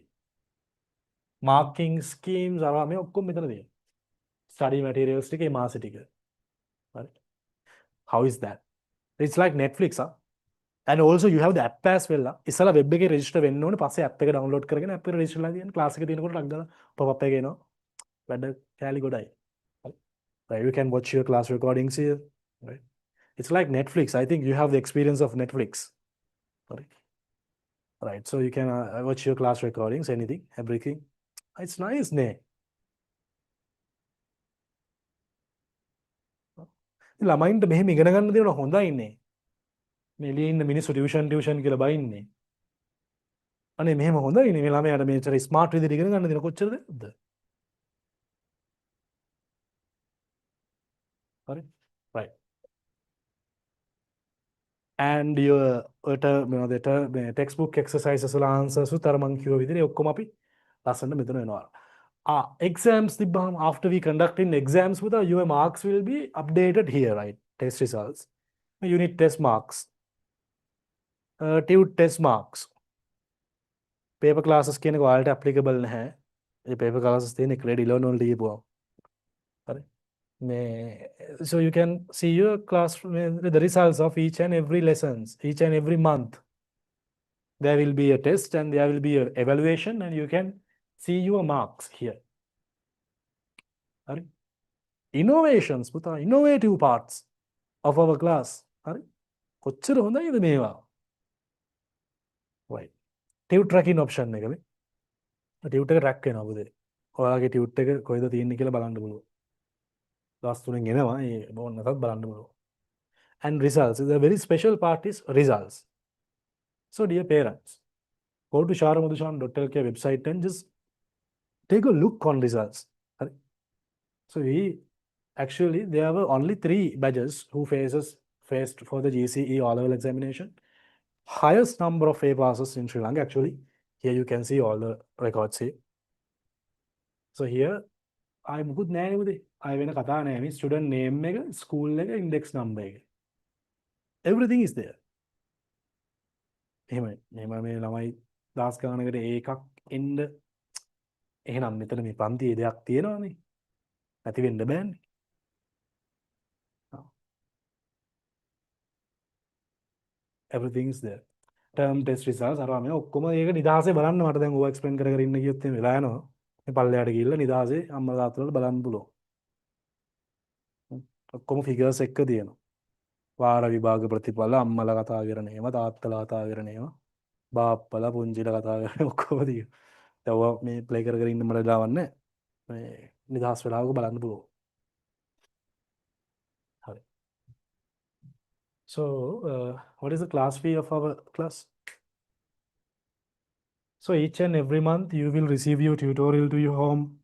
Marking schemes, study materials, right? How is that? It's like Netflix, huh? And also you have the app as well. ඉස්සලා web එකේ register වෙන්න ඕනේ. පස්සේ app එක download කරගෙන app එක register ලා තියෙන class එක තියෙනකොට ටක් ගාලා pop up එක එනවා. වැඩ කෑලි ගොඩයි. Right, you can watch your class recordings here. Right. It's like Netflix. I think you have the experience of Netflix. Right. So you can watch your class recordings, anything, everything. It's nice, ne? ළමයින්ට මෙහෙම ඉගෙන ගන්න දෙනවා හොඳයි නේ. මේ ලියන්න මිනිස්සු ටියුෂන් කියලා බයින්නේ. අනේ මෙහෙම හොඳයි නේ මේ ළමයාට මේතර ස්මාර්ට් විදිහට ඉගෙන ගන්න දෙන කොච්චරද? හරි. Right. And your textbook exercises වල answers උතර මං කිව්ව විදිහට ඔක්කොම අපි ලස්සනට මෙතන වෙනවා. Exams තිබ්බහම after we conducting exams with your marks will be updated here, right? Test results, unit test marks, tute test marks, paper classes කියන එක ඔයාලට applicable නැහැ. ඒ paper classes තියෙන්නේ grade 11 වලට ගියපුවා. හරි. So you can see your class the results of each and every lessons, each and every month. There will be a test and there will be an evaluation and you can see your marks here. Right? Innovations, innovative parts of our class. Right? කොච්චර හොඳයිද මේවා. Right. Tute tracking option එකනේ. Tute එක track වෙනවා පුතේ. ඔයාලගේ tute එක කොහෙද තියෙන්නේ කියලා බලන්න පුළුවන්. class 3 එනවා. ඒ බෝන් නැතත් බලන්න පුළුවන්. And results. The very special part is results. So dear parents, go to sharamudushan.lk website and just take a look on results. So actually there were only 3 batches who faced for the GCE O-level examination. Highest number of A passes in Sri Lanka actually. Here you can see all the records here. So here I මුකුත් නෑ නේ පුතේ. I වෙන කතා නෑ මේ student name එක, school එක, index number එක. Everything is there. එහෙමයි. මේ ළමයි දාස් ගානකට ඒකක් එන්න එහෙනම් මෙතන මේ පන්තියේ දෙයක් තියෙනවානේ. නැති වෙන්න බෑනේ. Everything is there. Term test results අරවා මේ ඔක්කොම ඒක නිදහසේ බලන්න මට දැන් ඕවා එක්ස්ප්ලেইন කර කර ඉන්න කියොත් එimhe වෙලා යනවා. මේ පල්ලෙහාට ගිහිල්ලා නිදහසේ අම්මලා තාත්තලාට බලන්න පුළුවන්. ඔක්කොම ෆිගර්ස් එක්ක තියෙනවා. වාර විභාග ප්‍රතිඵල අම්මලා කතා කරන ඒවා තාත්තලා කතා කරන ඒවා බාප්පලා පුංචිලා කතා කරන ඔක්කොම තියෙනවා. දැන් ඕවා මේ ප්ලේ කර කර ඉන්න මට දාවන්නේ නැහැ. මේ නිදහස් වෙලාවක බලන්න පුළුවන්. හරි. So, what is the class fee of our class? So each and every month you will receive your tutorial to your home.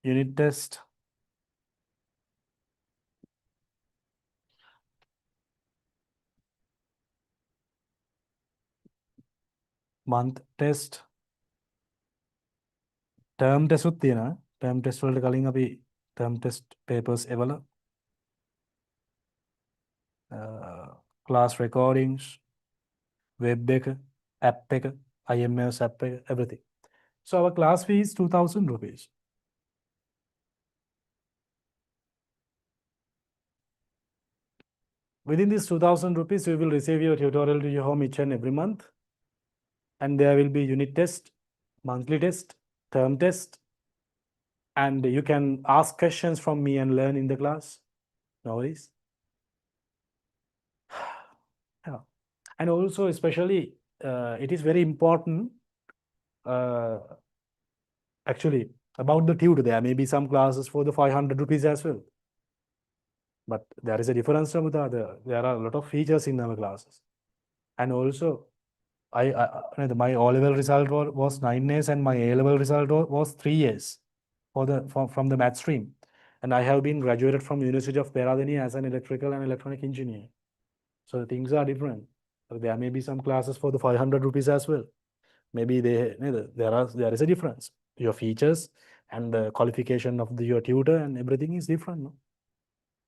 Unit test. Month test. Term test උත් තියෙනවා. Term test වලට කලින් අපි term test papers එවල class recordings, web එක, app එක, IMS app එක, everything. So our class fee is 2,000 rupees. Within this 2,000 rupees, you will receive your tutorial to your home each and every month. And there will be unit test, monthly test, term test. And you can ask questions from me and learn in the class. No worries. Yeah. And also, especially, it is very important, actually, about the tutor. There may be some classes for the 500 rupees as well. But there is a difference from the other. There are a lot of features in our classes. And also, my O-level result was 9 A's and my A-level result was 3 A's from the math stream. And I have been graduated from University of Peradeniya as an electrical and electronic engineer. So things are different. So there may be some classes for the 500 rupees as well. Maybe there is a difference. Your features and the qualification of your tutor and everything is different. No?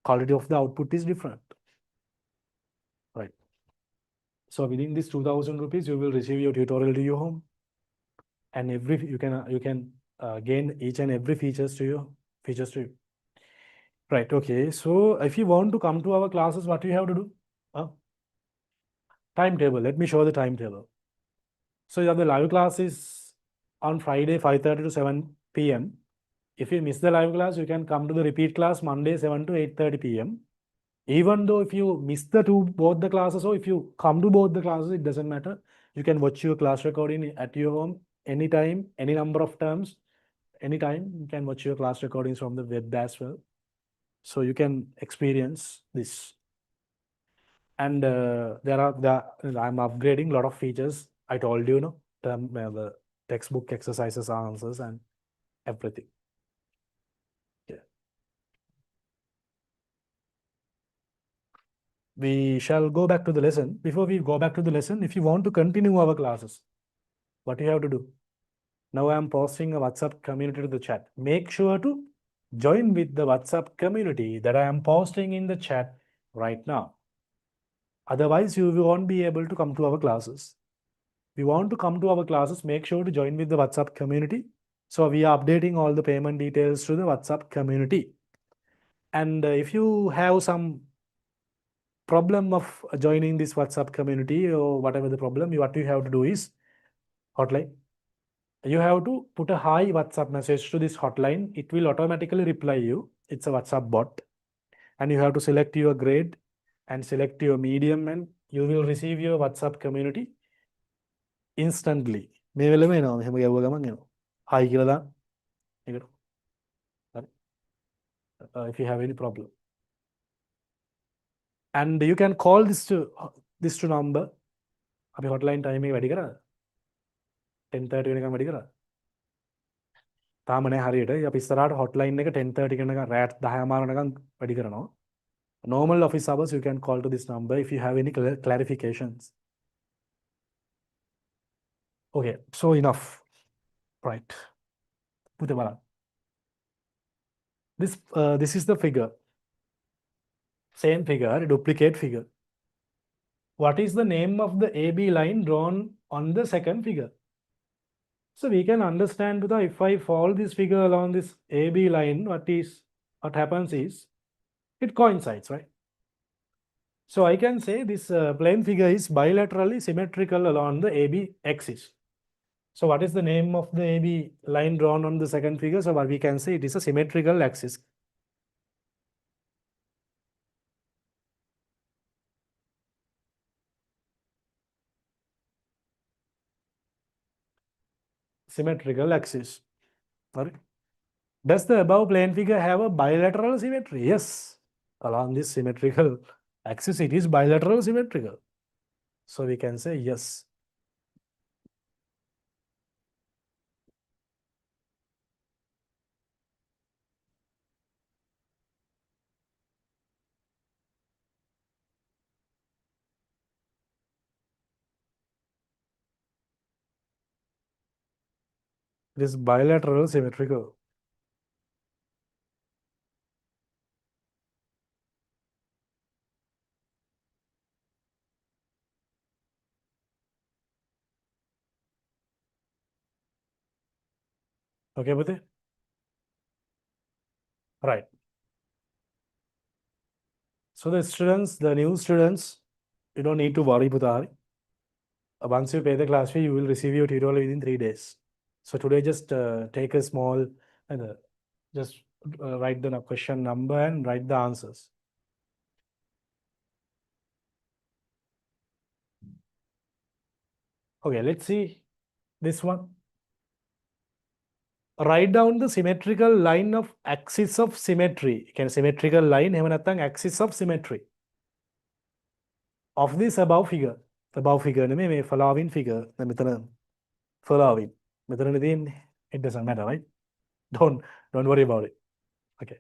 Quality of the output is different. Right. So within this 2,000 rupees, you will receive your tutorial to your home. and you can gain each and every features to you. Right. Okay. So if you want to come to our classes, what you have to do? Timetable. Let me show the timetable. So you have the live classes on Friday 5:30 to 7 p.m. If you miss the live class, you can come to the repeat class Monday 7 to 8:30 p.m. Even though if you miss both the classes, or if you come to both the classes, it doesn't matter. You can watch your class recording at your home anytime, any number of times, anytime. You can watch your class recordings from the web as well. So you can experience this. And I'm upgrading a lot of features. I told you, the textbook exercises, answers, and everything. Yeah. We shall go back to the lesson. Before we go back to the lesson, if you want to continue our classes, what you have to do? Now I'm posting a WhatsApp community to the chat. Make sure to join with the WhatsApp community that I am posting in the chat right now. Otherwise, you won't be able to come to our classes. If you want to come to our classes, make sure to join with the WhatsApp community. So we are updating all the payment details to the WhatsApp community. And if you have some problem of joining this WhatsApp community or whatever the problem, what you have to do is hotline. You have to put a hi WhatsApp message to this hotline. It will automatically reply you. It's a WhatsApp bot. And you have to select your grade and select your medium, and you will receive your WhatsApp community instantly. මේ වෙලම එනවා. මෙහෙම ගැව්ව ගමන් එනවා. Hi කියලා දාන්න. ඒකට. හරි. If you have any problem. And you can call this to number. අපි hotline time එක වැඩි කරාද? 10:30 වෙනකම් වැඩි කරාද? තාම නෑ හරියට. අපි ඉස්සරහට hotline එක 10:30 වෙනකම් රාත් 10:00 වෙනකම් වැඩි කරනවා. Normal office hours, you can call to this number if you have any clarifications. Okay, so enough. Right. Put it this is the figure. Same figure, duplicate figure. What is the name of the AB line drawn on the second figure? So we can understand that if I follow this figure along this AB line, what happens is it coincides, right? So I can say this plane figure is bilaterally symmetrical along the AB axis. So what is the name of the AB line drawn on the second figure? So what we can say, it is a symmetrical axis. Symmetrical axis. Sorry. Does the above plane figure have a bilateral symmetry? Yes. Along this symmetrical axis, it is bilateral symmetrical. So we can say yes. It is bilateral symmetrical. Okay, Bhute? Right. So the students, the new students, you don't need to worry, Bhutari. Once you pay the class fee, you will receive your tutorial within 3 days. So today, just take a small, just write the question number and write the answers. Okay, let's see this one. Write down the symmetrical line of axis of symmetry. Can symmetrical line have an axis of symmetry of this above figure. Above figure නෙමෙයි following figure. Following. It doesn't matter, right? Don't worry about it. Okay.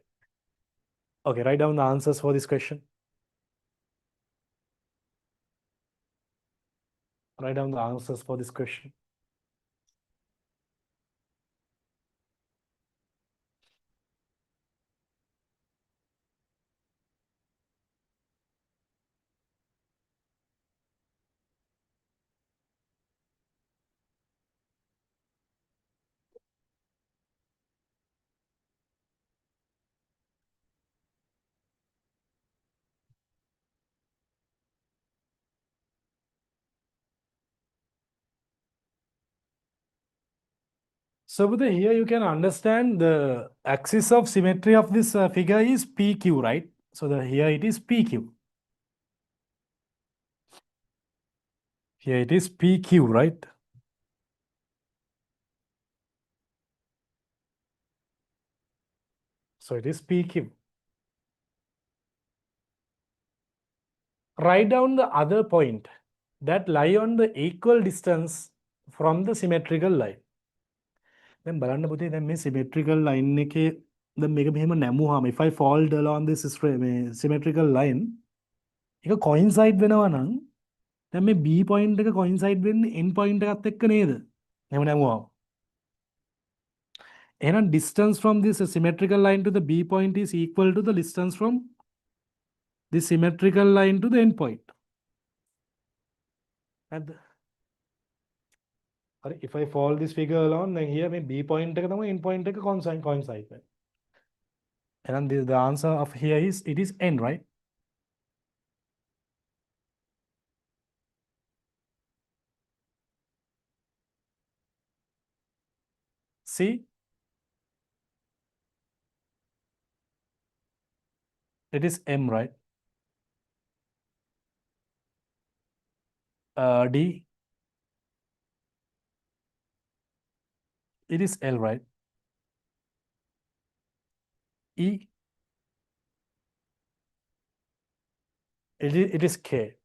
Okay, write down the answers for this question. Write down the answers for this question. So Buddha, here you can understand the axis of symmetry of this figure is PQ, right? So here it is PQ. Here it is PQ, right? So it is PQ. Write down the other point that lie on the equal distance from the symmetrical line. දැන් බලන්න පුතේ දැන් මේ symmetrical line එකේ දැන් මේක මෙහෙම නැමුවාම if I fold along this මේ symmetrical line එක coincide වෙනවා නම් දැන් මේ B point එක coincide වෙන්නේ N point එකත් එක්ක නේද? එහෙම නැමුවාම. එහෙනම් distance from this symmetrical line to the B point is equal to the distance from the symmetrical line to the N point. And if I fold this figure along, then here may B point එක තමයි N point එක coincide වෙන්නේ. And the answer of here is it is N, right? C. It is M, right? D. It is L, right? E. It is K.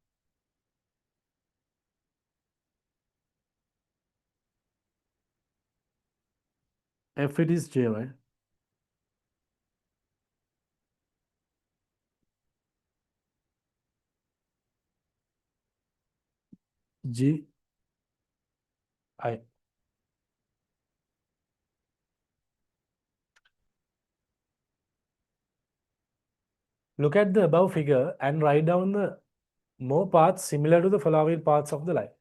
F, it is J, right? G. I. Look at the above figure and write down the more paths similar to the following parts of the line.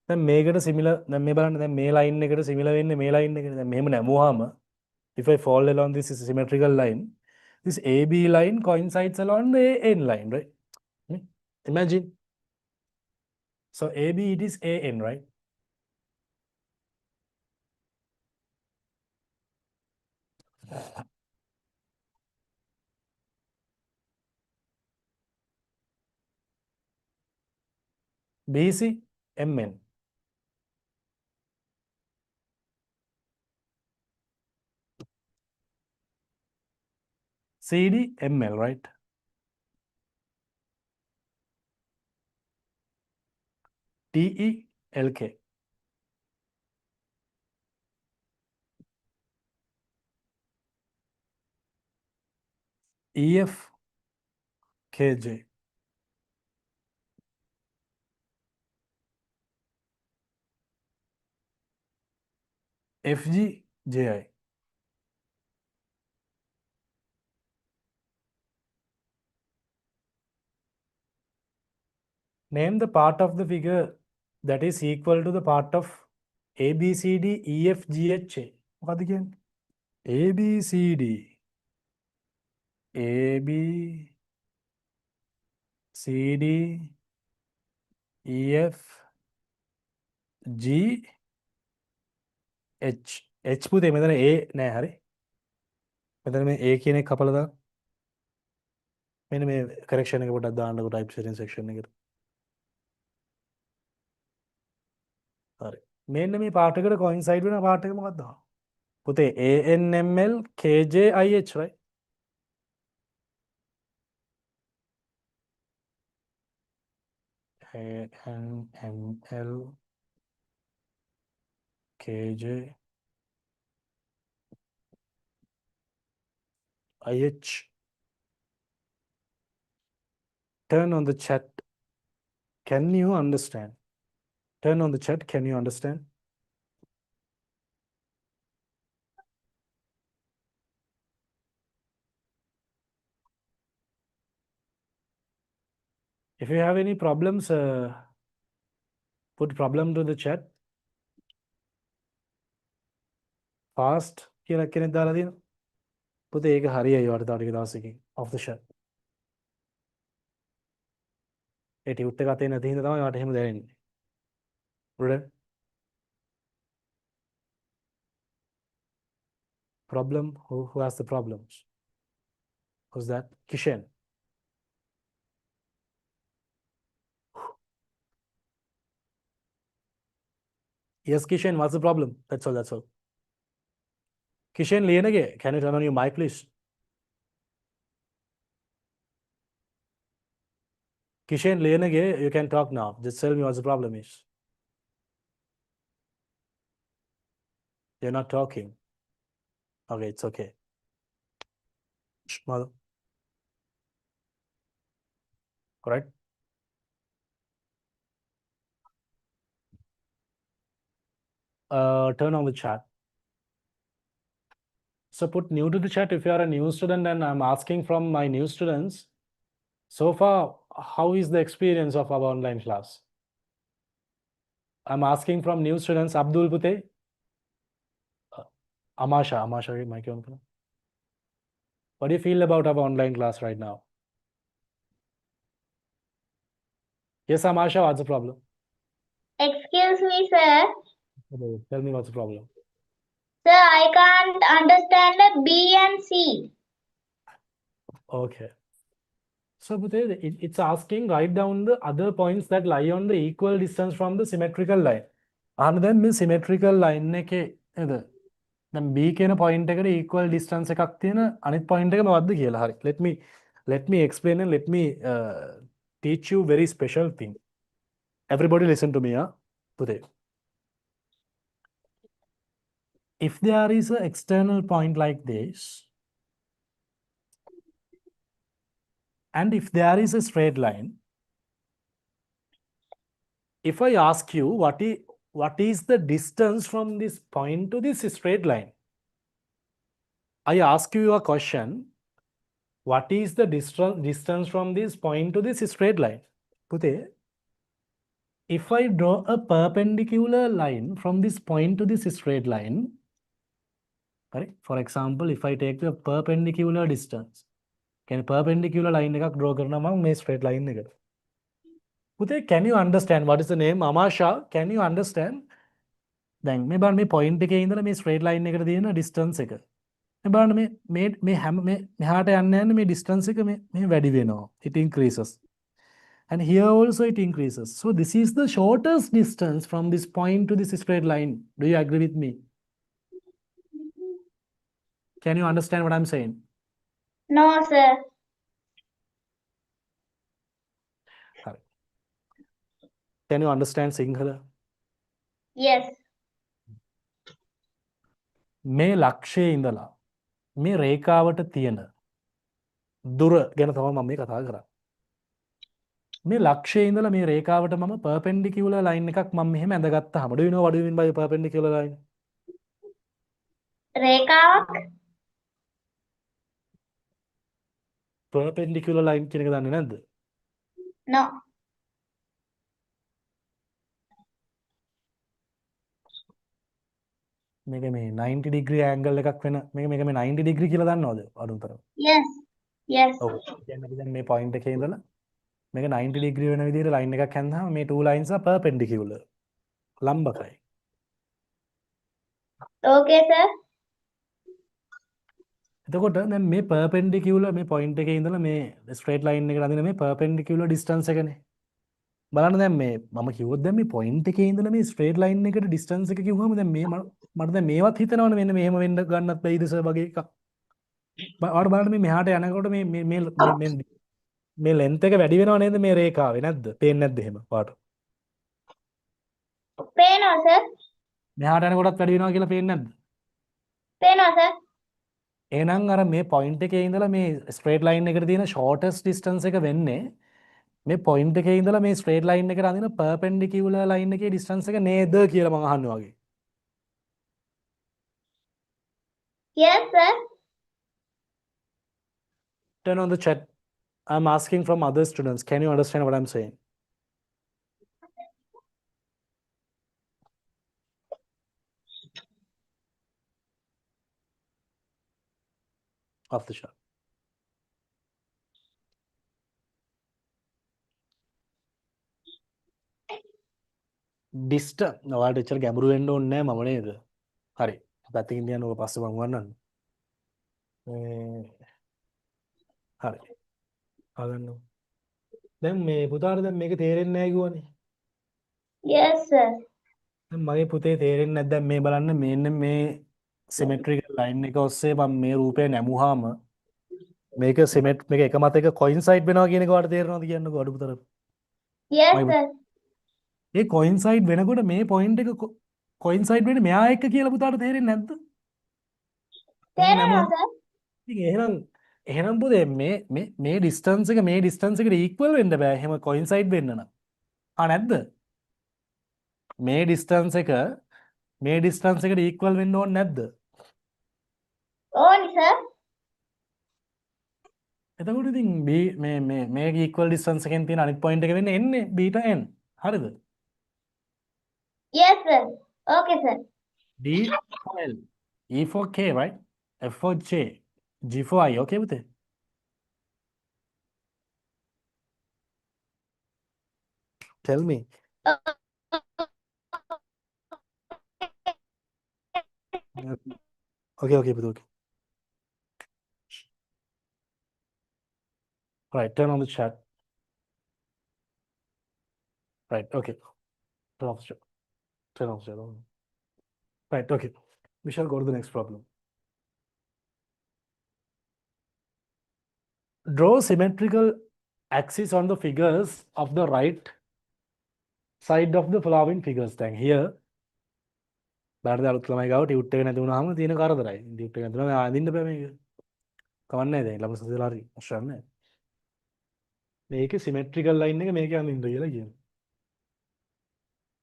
දැන් මේකට similar දැන් මේ බලන්න දැන් මේ line එකට similar වෙන්නේ මේ line එකට. දැන් මෙහෙම නැමුවාම if I fall along this symmetrical line, this AB line coincides along the AN line, right? Imagine. So AB it is AN, right? BC MN. CD ML, right? DE LK. EF KJ. FG JI. Name the part of the figure that is equal to the part of ABCD EFGHA. මොකක්ද කියන්නේ? ABCD ABCD EFGH. H පුතේ මෙතන A නෑ හරි. මෙතන මේ A කියන එක කපලා දාන්න. මෙන්න මේ correction එක පොඩ්ඩක් දාන්නකො type setting section එකට. හරි. මෙන්න මේ part එකට coincide වෙන part එක මොකක්ද? පුතේ ANML KJIH, right? ANML KJ IH. Turn on the chat. Can you understand? Turn on the chat. Can you understand? If you have any problems, put problem to the chat. Fast කියලා කෙනෙක් දාලා තියෙනවා. පුතේ ඒක හරියයි වට තව ටික දවසකින් off the chat. A tute එක අතේ නැති හින්දා තමයි වට එහෙම දැනෙන්නේ. Right? Problem? Who has the problems? Who's that? Kishan. Yes, Kishan, what's the problem? That's all, that's all. Kishan, Lienage, can you turn on your mic, please? Kishan, Lienage, you can talk now. Just tell me what the problem is. You're not talking. Okay, it's okay. Shh, mother. Correct? Turn on the chat. So put new to the chat if you are a new student, and I'm asking from my new students. So far, how is the experience of our online class? I'm asking from new students. Abdul Pute, Amasha, mic on. What do you feel about our online class right now? Yes, Amasha, what's the problem? Excuse me, sir. Tell me what's the problem. Sir, I can't understand the B and C. Okay. So Pute, it's asking write down the other points that lie on the equal distance from the symmetrical line. And then the symmetrical line එකේ නේද? දැන් B කියන point එකට equal distance එකක් තියෙන අනිත් point එක මොකද්ද කියලා. හරි. Let me explain and let me teach you very special thing. Everybody listen to me, Pute. If there is an external point like this, and if there is a straight line, if I ask you what is the distance from this point to this straight line, I ask you a question, what is the distance from this point to this straight line? Pute, if I draw a perpendicular line from this point to this straight line, right? For example, if I take the perpendicular distance, can perpendicular line එකක් draw කරනවා මම මේ straight line එකට. Pute, can you understand what is the name? Amasha, can you understand? දැන් මේ බලන්න මේ point එකේ ඉඳලා මේ straight line එකට තියෙන distance එක. මේ බලන්න මේ හැම මේ මෙහාට යන්න යන්න මේ distance එක මේ වැඩි වෙනවා. It increases. And here also it increases. So this is the shortest distance from this point to this straight line. Do you agree with me? Can you understand what I'm saying? No, sir. Can you understand Sinhala? Yes. මේ ලක්ෂයේ ඉඳලා මේ රේඛාවට තියෙන දුර ගැන තමයි මම මේ කතා කරන්නේ. මේ ලක්ෂයේ ඉඳලා මේ රේඛාවට මම perpendicular line එකක් මම මෙහෙම ඇඳගත්තාම, do you know what do you mean by perpendicular line? රේඛාවක්? Perpendicular line කියන එක දන්නේ නැද්ද? No. මේක මේ 90 degree angle එකක් වෙන මේක මේ 90 degree කියලා දන්නවද අරුන්තර? Yes. Yes. ඔව්. කියන්නේ අපි දැන් මේ point එකේ ඉඳලා මේක 90 degree වෙන විදිහට line එකක් හැන්දාම මේ two lines are perpendicular. ලම්බකයි. Okay, sir. එතකොට දැන් මේ perpendicular මේ point එකේ ඉඳලා මේ straight line එකට අදින මේ perpendicular distance එකනේ. බලන්න දැන් මේ මම කිව්වොත් දැන් මේ point එකේ ඉඳලා මේ straight line එකට distance එක කිව්වම දැන් මේ මට දැන් මේවත් හිතනවනේ මෙන්න මෙහෙම වෙන්න ගන්නත් බැයිද සර් වගේ එකක්. ඔයාලට බලන්න මේ මෙහාට යනකොට මේ length එක වැඩි වෙනව නේද මේ රේඛාවේ නැද්ද? පේන්නේ නැද්ද එහෙම ඔයාලට? පේනවා, sir. මෙහාට යනකොටත් වැඩි වෙනවා කියලා පේන්නේ නැද්ද? පේනවා, sir. එහෙනම් අර මේ point එකේ ඉඳලා මේ straight line එකට තියෙන shortest distance එක වෙන්නේ මේ point එකේ ඉඳලා මේ straight line එකට අදින perpendicular line එකේ distance එක නේද කියලා මම අහන්නේ වගේ. Yes, sir. Turn on the chat. I'm asking from other students. Can you understand what I'm saying? Off the chat. Distance. ඔයාලට එච්චර ගැඹුරු වෙන්න ඕනේ නැහැ මම නේද? හරි. පැත්තකින් තියන්න ඔය පස්සේ මම වන්නන්න. හරි. අගන්න. දැන් මේ පුතාට දැන් මේක තේරෙන්නේ නැහැ කිව්වනේ. Yes, sir. දැන් මගේ පුතේ තේරෙන්නේ නැද්ද? දැන් මේ බලන්න මෙන්න මේ symmetrical line එක ඔස්සේ මම මේ රූපය නැමුවාම මේක මේක එක මත එක coincide වෙනවා කියන එක ඔයාලට තේරෙනවද කියන්නකෝ අඩු පුතට. Yes, මගේ sir. ඒ coincide වෙනකොට මේ point එක coincide වෙන්නේ මෙයා එක්ක කියලා පුතාට තේරෙන්නේ නැද්ද? එහෙම තේරෙනවා, නැමුවා. sir. ඉතින් එහෙනම් පුතේ මේ distance එක මේ distance එකට equal වෙන්න බෑ. එහෙම coincide වෙන්න නම්. නැද්ද? මේ distance එක එකට equal වෙන්න ඕනේ නැද්ද? ඕනි, sir. එතකොට ඉතින් මේක equal distance එකෙන් තියෙන අනිත් point එක වෙන්නේ n beta n. හරිද? Yes, sir. Okay, sir. D for L, E for K, right? F for J, G for I. Okay පුතේ? Tell me. Okay පුතේ. Okay. Right, turn on the chat. Right, okay. Turn off the chat. Turn off the chat. Right, okay. We shall go to the next problem. Draw symmetrical axis on the figures of the right side of the following figures. Then here, බාරද අලුත් ළමයි ගාව tute එක නැති වුණාම තියෙන කරදරයි. Tute එක නැති වුණාම ආදින්න බෑ මේක. කවන්නේ දැන් ළමයි සදලා හරි ප්‍රශ්න නැහැ. මේකේ symmetrical line එක මේකේ අඳින්න කියලා කියනවා.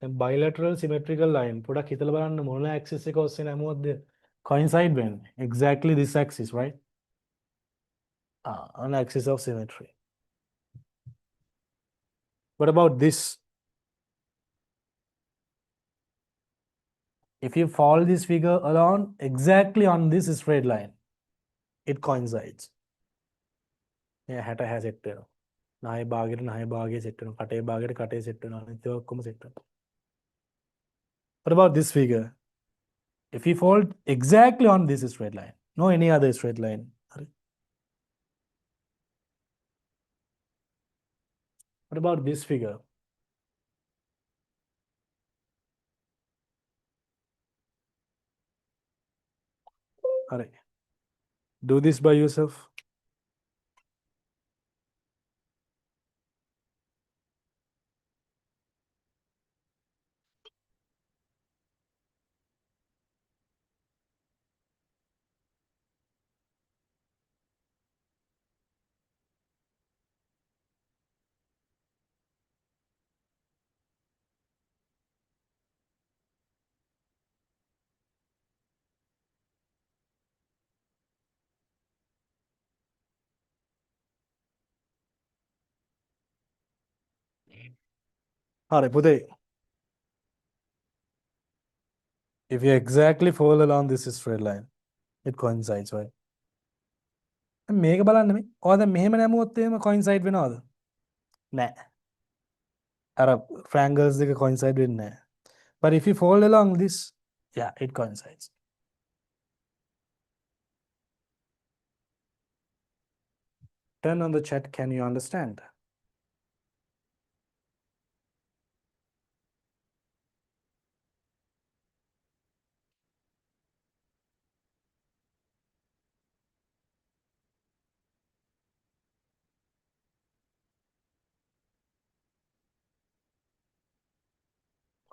දැන් bilateral symmetrical line පොඩක් හිතලා බලන්න මොන axis එක ඔස්සේ නැමුවොත්ද coincide වෙන්නේ. Exactly this axis, right? An axis of symmetry. What about this? If you follow this figure along exactly on this straight line, it coincides. Yeah, hat has set වෙනවා. නාය භාගයට නාය භාගය set වෙනවා. කටේ භාගයට කටේ set වෙනවා. අනිත් ඒවා ඔක්කොම set වෙනවා. What about this figure? If you fall exactly on this straight line, no any other straight line. What about this figure? All right. Do this by yourself. All right, Pude. If you exactly follow along this straight line, it coincides, right? මේක බලන්න මේ. ඔය දැන් මෙහෙම නැමුවොත් එහෙම coincide වෙනවද? නෑ. අර triangles දෙක coincide වෙන්නේ නෑ. But if you follow along this, yeah, it coincides. Turn on the chat, can you understand?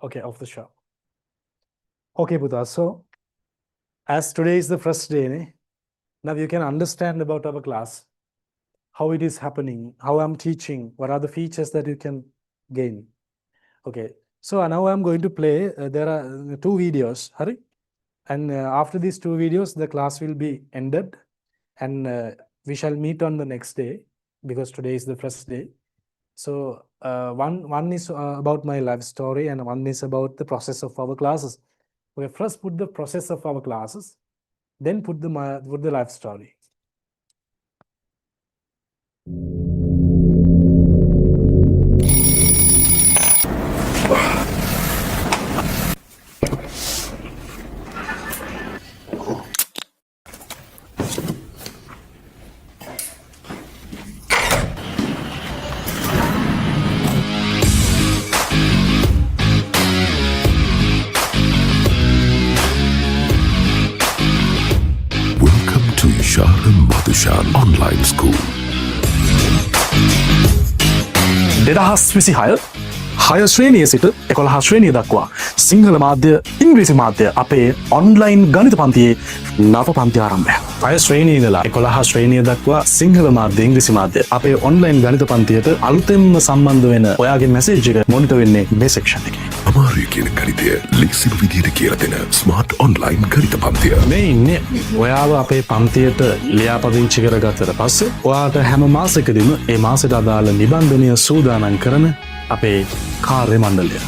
Okay, off the shop. Okay, Buddha. So, as today is the first day, now you can understand about our class, how it is happening, how I'm teaching, what are the features that you can gain. Okay, so now I'm going to play. There are 2 videos, Hari. And after these 2 videos, the class will be ended. And we shall meet on the next day, because today is the first day. So one is about my life story, and one is about the process of our classes. We first put the process of our classes, then put the life story. Madushan online school. 2026 6 ශ්‍රේණිය සිට 11 ශ්‍රේණිය දක්වා සිංහල මාධ්‍ය ඉංග්‍රීසි මාධ්‍ය අපේ online ගණිත පන්තියේ නව පන්ති ආරම්භය. 6 ශ්‍රේණිය ඉඳලා 11 ශ්‍රේණිය දක්වා සිංහල මාධ්‍ය ඉංග්‍රීසි මාධ්‍ය අපේ ඔන්ලයින් ගණිත පන්තියට අලුතෙන්ම සම්බන්ධ වෙන ඔයාගේ මැසේජ් එක මොනිටර් වෙන්නේ මේ සෙක්ෂන් එකේ. අමාරුයි කියන ගණිතය ලේසිම විදියට කියලා දෙන ස්මාර්ට් ඔන්ලයින් ගණිත පන්තිය. මේ ඉන්නේ ඔයාව අපේ පන්තියට ලියාපදිංචි කරගත්තට පස්සේ ඔයාට හැම මාසෙකදීම ඒ මාසෙට අදාළ නිබන්ධනය සූදානම් කරන අපේ කාර්ය මණ්ඩලය.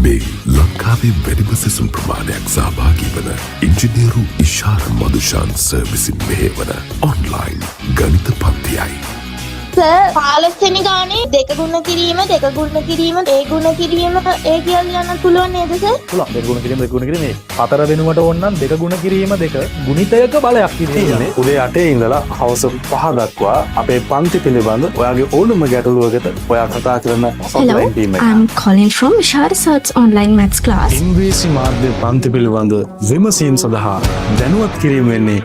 මේ ලංකාවේ වැඩිම සෙසුම් ප්‍රමාණයක් සහභාගී වන ඉංජිනේරු ඉෂාර මදුෂාන් සර්විසින් මෙහෙවන ඔන්ලයින් ගණිත පන්තියයි. සර් 15 වෙනි ගානේ දෙක ගුණ කිරීම ඒ ගුණ කිරීම ඒ කියලා යන්න පුළුවන් නේද සර්? පුළුවන්. දෙක ගුණ කිරීම මේ හතර වෙනුවට ඕන නම් දෙක ගුණ කිරීම දෙක ගුණිතයක බලයක් ඉන්නේ. උදේ 8 ඉඳලා හවස 5 දක්වා අපේ පන්ති පිළිබඳ ඔයාගේ ඕනම ගැටලුවකට ඔයා කතා කරන Hello, ඔන්ලයින් ටීම් එක. I'm calling from Shara Sir's online maths class. ඉංග්‍රීසි මාධ්‍ය පන්ති පිළිබඳ විමසීම් සඳහා දැනුවත් කිරීම වෙන්නේ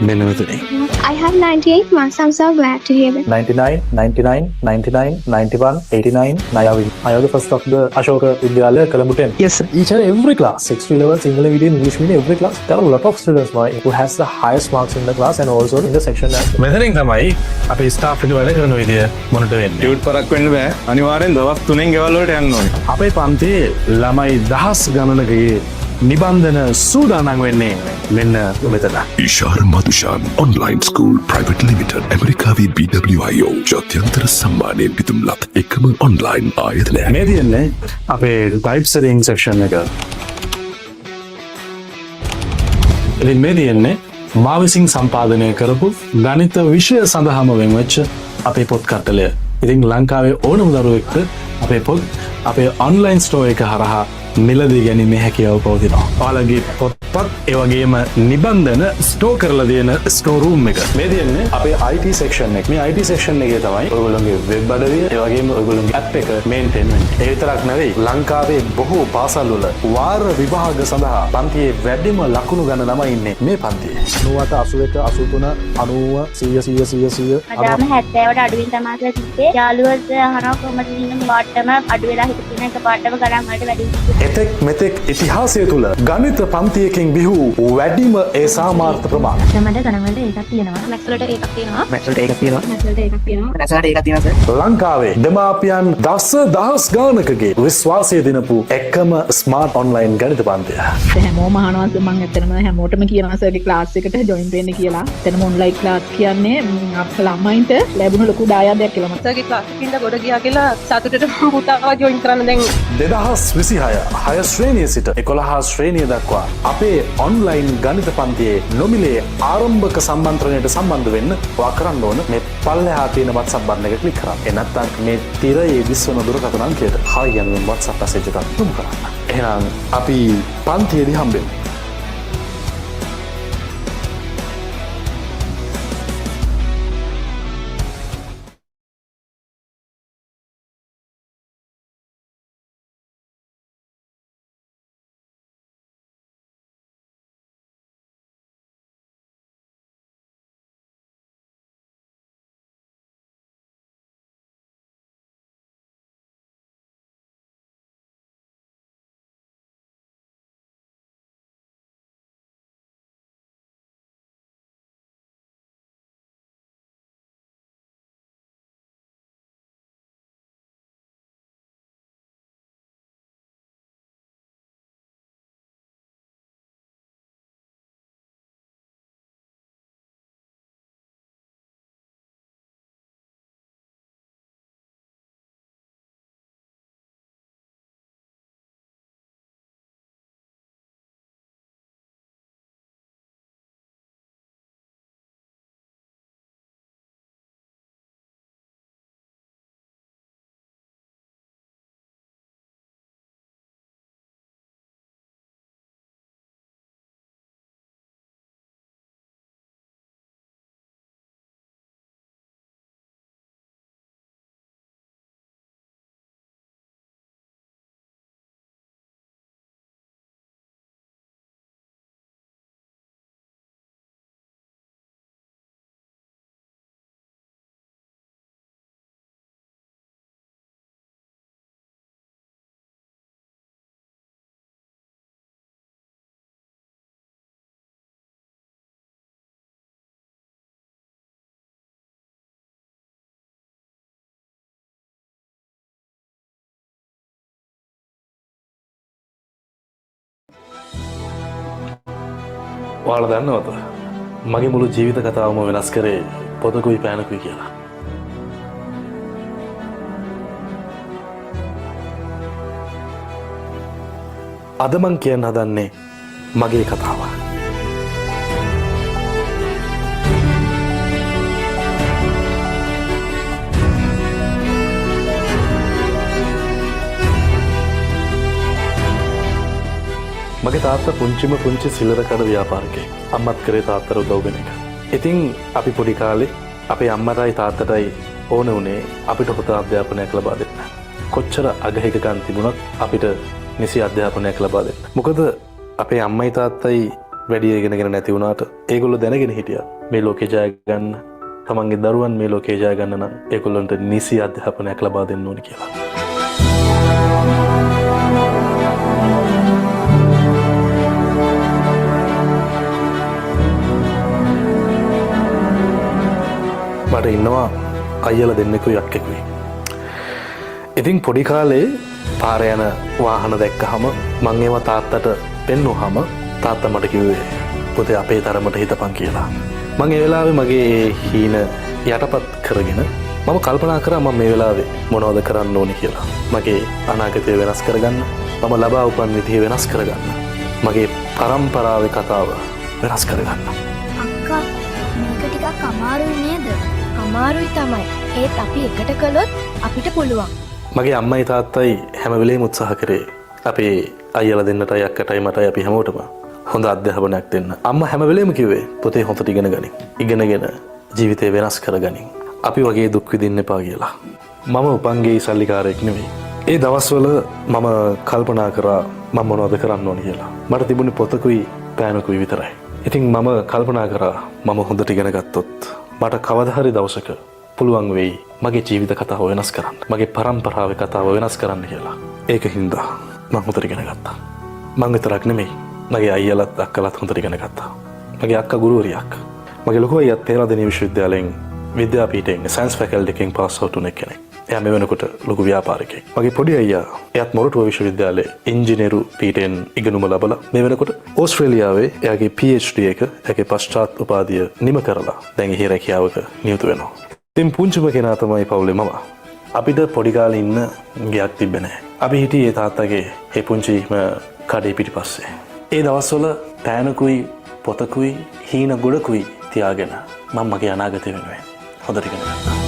මෙන්න මෙතනයි. I have 98 marks. I'm so glad to hear that. 99, 99, 99, 91, 89, Nayavi. I am the first of the Ashoka Vidyalaya, Colombo 10. Yes, sir. Each and every class, 6 level, single medium, English medium, every class, there are a lot of students who has the highest marks in the class and also in the section as well. මෙතනින් තමයි අපේ staff එක වැඩ කරන විදිය මොනට වෙන්නේ. Tute පරක් වෙන්න බෑ. අනිවාර්යෙන් දවස් 3න් ගෙවල් වලට යන්න ඕනේ. අපේ පන්තියේ ළමයි දහස් ගණනකගේ නිබන්ධන සූදානම් වෙන්නේ මෙන්න මෙතන. Ishara Madushan online school private limited ඇමරිකාවේ BWIO ජාත්‍යන්තර සම්මානයෙන් පිදුම් ලත් එකම ඔන්ලයින් ආයතනය. මේ තියෙන්නේ අපේ ටයිප් සෙටිං සෙක්ෂන් එක. ඉතින් මේ තියෙන්නේ මා විසින් සම්පාදනය කරපු ගණිත විෂය සඳහාම වෙන් වෙච්ච අපේ පොත් කට්ටලය. ඉතින් ලංකාවේ ඕනම දරුවෙක්ට අපේ පොත් අපේ ඔන්ලයින් ස්ටෝර් එක හරහා මිලදී ගැනීමේ හැකියාව පවතිනවා. ඔයාලගේ පොත්පත් ඒ වගේම නිබන්ධන ස්ටෝර් කරලා තියෙන ස්ටෝර් රූම් එක. මේ තියෙන්නේ අපේ IT සෙක්ෂන් එක. මේ IT සෙක්ෂන් එකේ තමයි ඔයගොල්ලෝගේ වෙබ් අඩවිය ඒ වගේම ඔයගොල්ලෝගේ ඇප් එක මේන්ටේන් වෙන්නේ. ඒ විතරක් නෙවෙයි ලංකාවේ බොහෝ පාසල් වල වාර විභාග සඳහා පන්තියේ වැඩිම ලකුණු ගන්න ළමයි ඉන්නේ මේ පන්තියේ. 98 81 83 90 100 100 100 අදාම 70ට අඩුවෙන් තමයි තිබ්බේ. යාළුවෝත් අහනවා කොහමද ඉන්න පාටම අඩු වෙලා හිටපින එක පාටම ගණන් වලට වැඩි. එතෙක් මෙතෙක් ඉතිහාසය තුළ ගණිත පන්තියකින් බිහු වැඩිම ඒ සාමාර්ථ ප්‍රමාණය. මට ගණන් වලට ඒකක් තියෙනවා. මැත්ස් වලට ඒකක් තියෙනවා. මැට්ස් වලට ඒකක් තියෙනවා. මැත්ස් වලට ඒකක් තියෙනවා. මැට්ස් වලට ඒකක් තියෙනවා සර්. ලංකාවේ දෙමාපියන් දහස් ගානකගේ විශ්වාසය දිනපු එකම ස්මාර්ට් ඔන්ලයින් ගණිත පන්තිය. හැමෝම අහනවා මම ඇත්තටම හැමෝටම කියනවා සර්ගේ ක්ලාස් එකට ජොයින් වෙන්න කියලා. එතනම ඔන්ලයින් ක්ලාස් කියන්නේ ළමයින්ට ලැබුණු ලොකු දායාදයක් කියලා. සර්ගේ ක්ලාස් එකකින්ද ගොඩ ගියා කියලා සතුටට පුතාවා ජොයින් කරන්න දැන් 2026 6 ශ්‍රේණිය සිට 11 ශ්‍රේණිය දක්වා අපේ ඔන්ලයින් ගණිත පන්තියේ නොමිලේ ආරම්භක සම්මන්ත්‍රණයට සම්බන්ධ වෙන්න ඔයා කරන්න ඕන මේ පල්ලෙහා තියෙන WhatsApp බටන් එක ක්ලික් කරන්න. ඒ නැත්නම් මේ තිරයේ දිස්වන දුරකථන අංකයට හායි යනුවෙන් WhatsApp මැසේජ් එකක් යොමු කරන්න. එහෙනම් අපි පන්තියේදී හම්බෙමු. ඔයාලා දන්නවද? මගේ මුළු ජීවිත කතාවම වෙනස් කරේ පොතකුයි පෑනකුයි කියලා. අද මං කියන්න හදන්නේ මගේ කතාව. මගේ තාත්තා පුංචිම පුංචි සිල්ලර කඩ ව්‍යාපාරිකයෙක්. අම්මත් කරේ තාත්තට උදව්ගෙන එක. ඉතින් අපි පොඩි කාලේ අපේ අම්මටයි තාත්තටයි ඕන උනේ අපිට හොඳ අධ්‍යාපනයක් ලබා දෙන්න. කොච්චර අගහිකකම් තිබුණත් අපිට නිසි අධ්‍යාපනයක් ලබා දෙන්න. මොකද අපේ අම්මයි තාත්තයි වැඩි ඉගෙනගෙන නැති වුණාට ඒගොල්ලෝ දැනගෙන හිටියා මේ ලෝකේ ජය ගන්න, තමන්ගේ දරුවන් මේ ලෝකේ ජය ගන්න නම් ඒගොල්ලන්ට නිසි අධ්‍යාපනයක් ලබා දෙන්න ඕනේ කියලා. මට ඉන්නවා අයියලා දෙන්නෙකුයි අක්කෙකුයි. ඉතින් පොඩි කාලේ පාර යන වාහන දැක්කහම මං ඒවා තාත්තට පෙන්නුවහම තාත්තා මට කිව්වේ පුතේ අපේ තරමට හිතපන් කියලා. මං ඒ වෙලාවේ මගේ හීන යටපත් කරගෙන මම කල්පනා කරා මම මේ වෙලාවේ මොනවද කරන්න ඕනි කියලා. මගේ අනාගතය වෙනස් කරගන්න, මම ලබා උපන් විදිහ වෙනස් කරගන්න, මගේ පරම්පරාවේ කතාව වෙනස් කරගන්න. අක්කා මේක ටිකක් අමාරුයි නේද? අමාරුයි තමයි. ඒත් අපි එකට කළොත් අපිට පුළුවන්. මගේ අම්මයි තාත්තයි හැම වෙලේම උත්සාහ කරේ අපේ අයියලා දෙන්නටයි අක්කටයි මටයි අපි හැමෝටම හොඳ අධ්‍යාපනයක් දෙන්න. අම්මා හැම වෙලේම කිව්වේ පුතේ හොඳට ඉගෙන ගනින්. ඉගෙනගෙන ජීවිතේ වෙනස් කරගනින්. අපි වගේ දුක් විඳින්න එපා කියලා. මම උපන්ගේ සල්ලිකාරයෙක් නෙවෙයි. ඒ දවස්වල මම කල්පනා කරා මම මොනවද කරන්න ඕනි කියලා. මට තිබුණේ පොතකුයි පෑනකුයි විතරයි. ඉතින් මම කල්පනා කරා මම හොඳට ඉගෙන ගත්තොත් මට කවදා හරි දවසක පුළුවන් වෙයි මගේ ජීවිත කතාව වෙනස් කරන්න. මගේ පරම්පරාවේ කතාව වෙනස් කරන්න කියලා. ඒක හින්දා මම හොඳට ඉගෙන ගත්තා. මං විතරක් නෙමෙයි. මගේ අයියලත් අක්කලත් හොඳට ඉගෙන ගත්තා. මගේ අක්කා ගුරුවරියක්. මගේ ලොකු අයියාත් පේරාදෙණිය විශ්වවිද්‍යාලයෙන් විද්‍යාපීඨයෙන් සයන්ස් ෆැකල්ටි එකෙන් පාස් අවුට් වුණ කෙනෙක්. එයා මේ වෙනකොට ලොකු ව්‍යාපාරිකයෙක්. මගේ පොඩි අයියා එයාත් මොරටුව විශ්වවිද්‍යාලයේ ඉංජිනේරු පීඨයෙන් ඉගෙනුම ලබලා මේ වෙනකොට ඕස්ට්‍රේලියාවේ එයාගේ PhD එක එයාගේ පශ්චාත් උපාධිය නිම කරලා දැන් එහි රැකියාවක නියුතු වෙනවා. ඉතින් පුංචිම කෙනා තමයි පවුලේ මම. අපිට පොඩි කාලේ ඉන්න ගයක් තිබ්බේ නැහැ. අපි හිටියේ තාත්තගේ ඒ පුංචිම කඩේ පිටිපස්සේ. ඒ දවස්වල පෑනකුයි පොතකුයි හීන ගොඩකුයි තියාගෙන මම මගේ අනාගතය වෙනුවෙන් හොඳට ඉගෙන ගත්තා.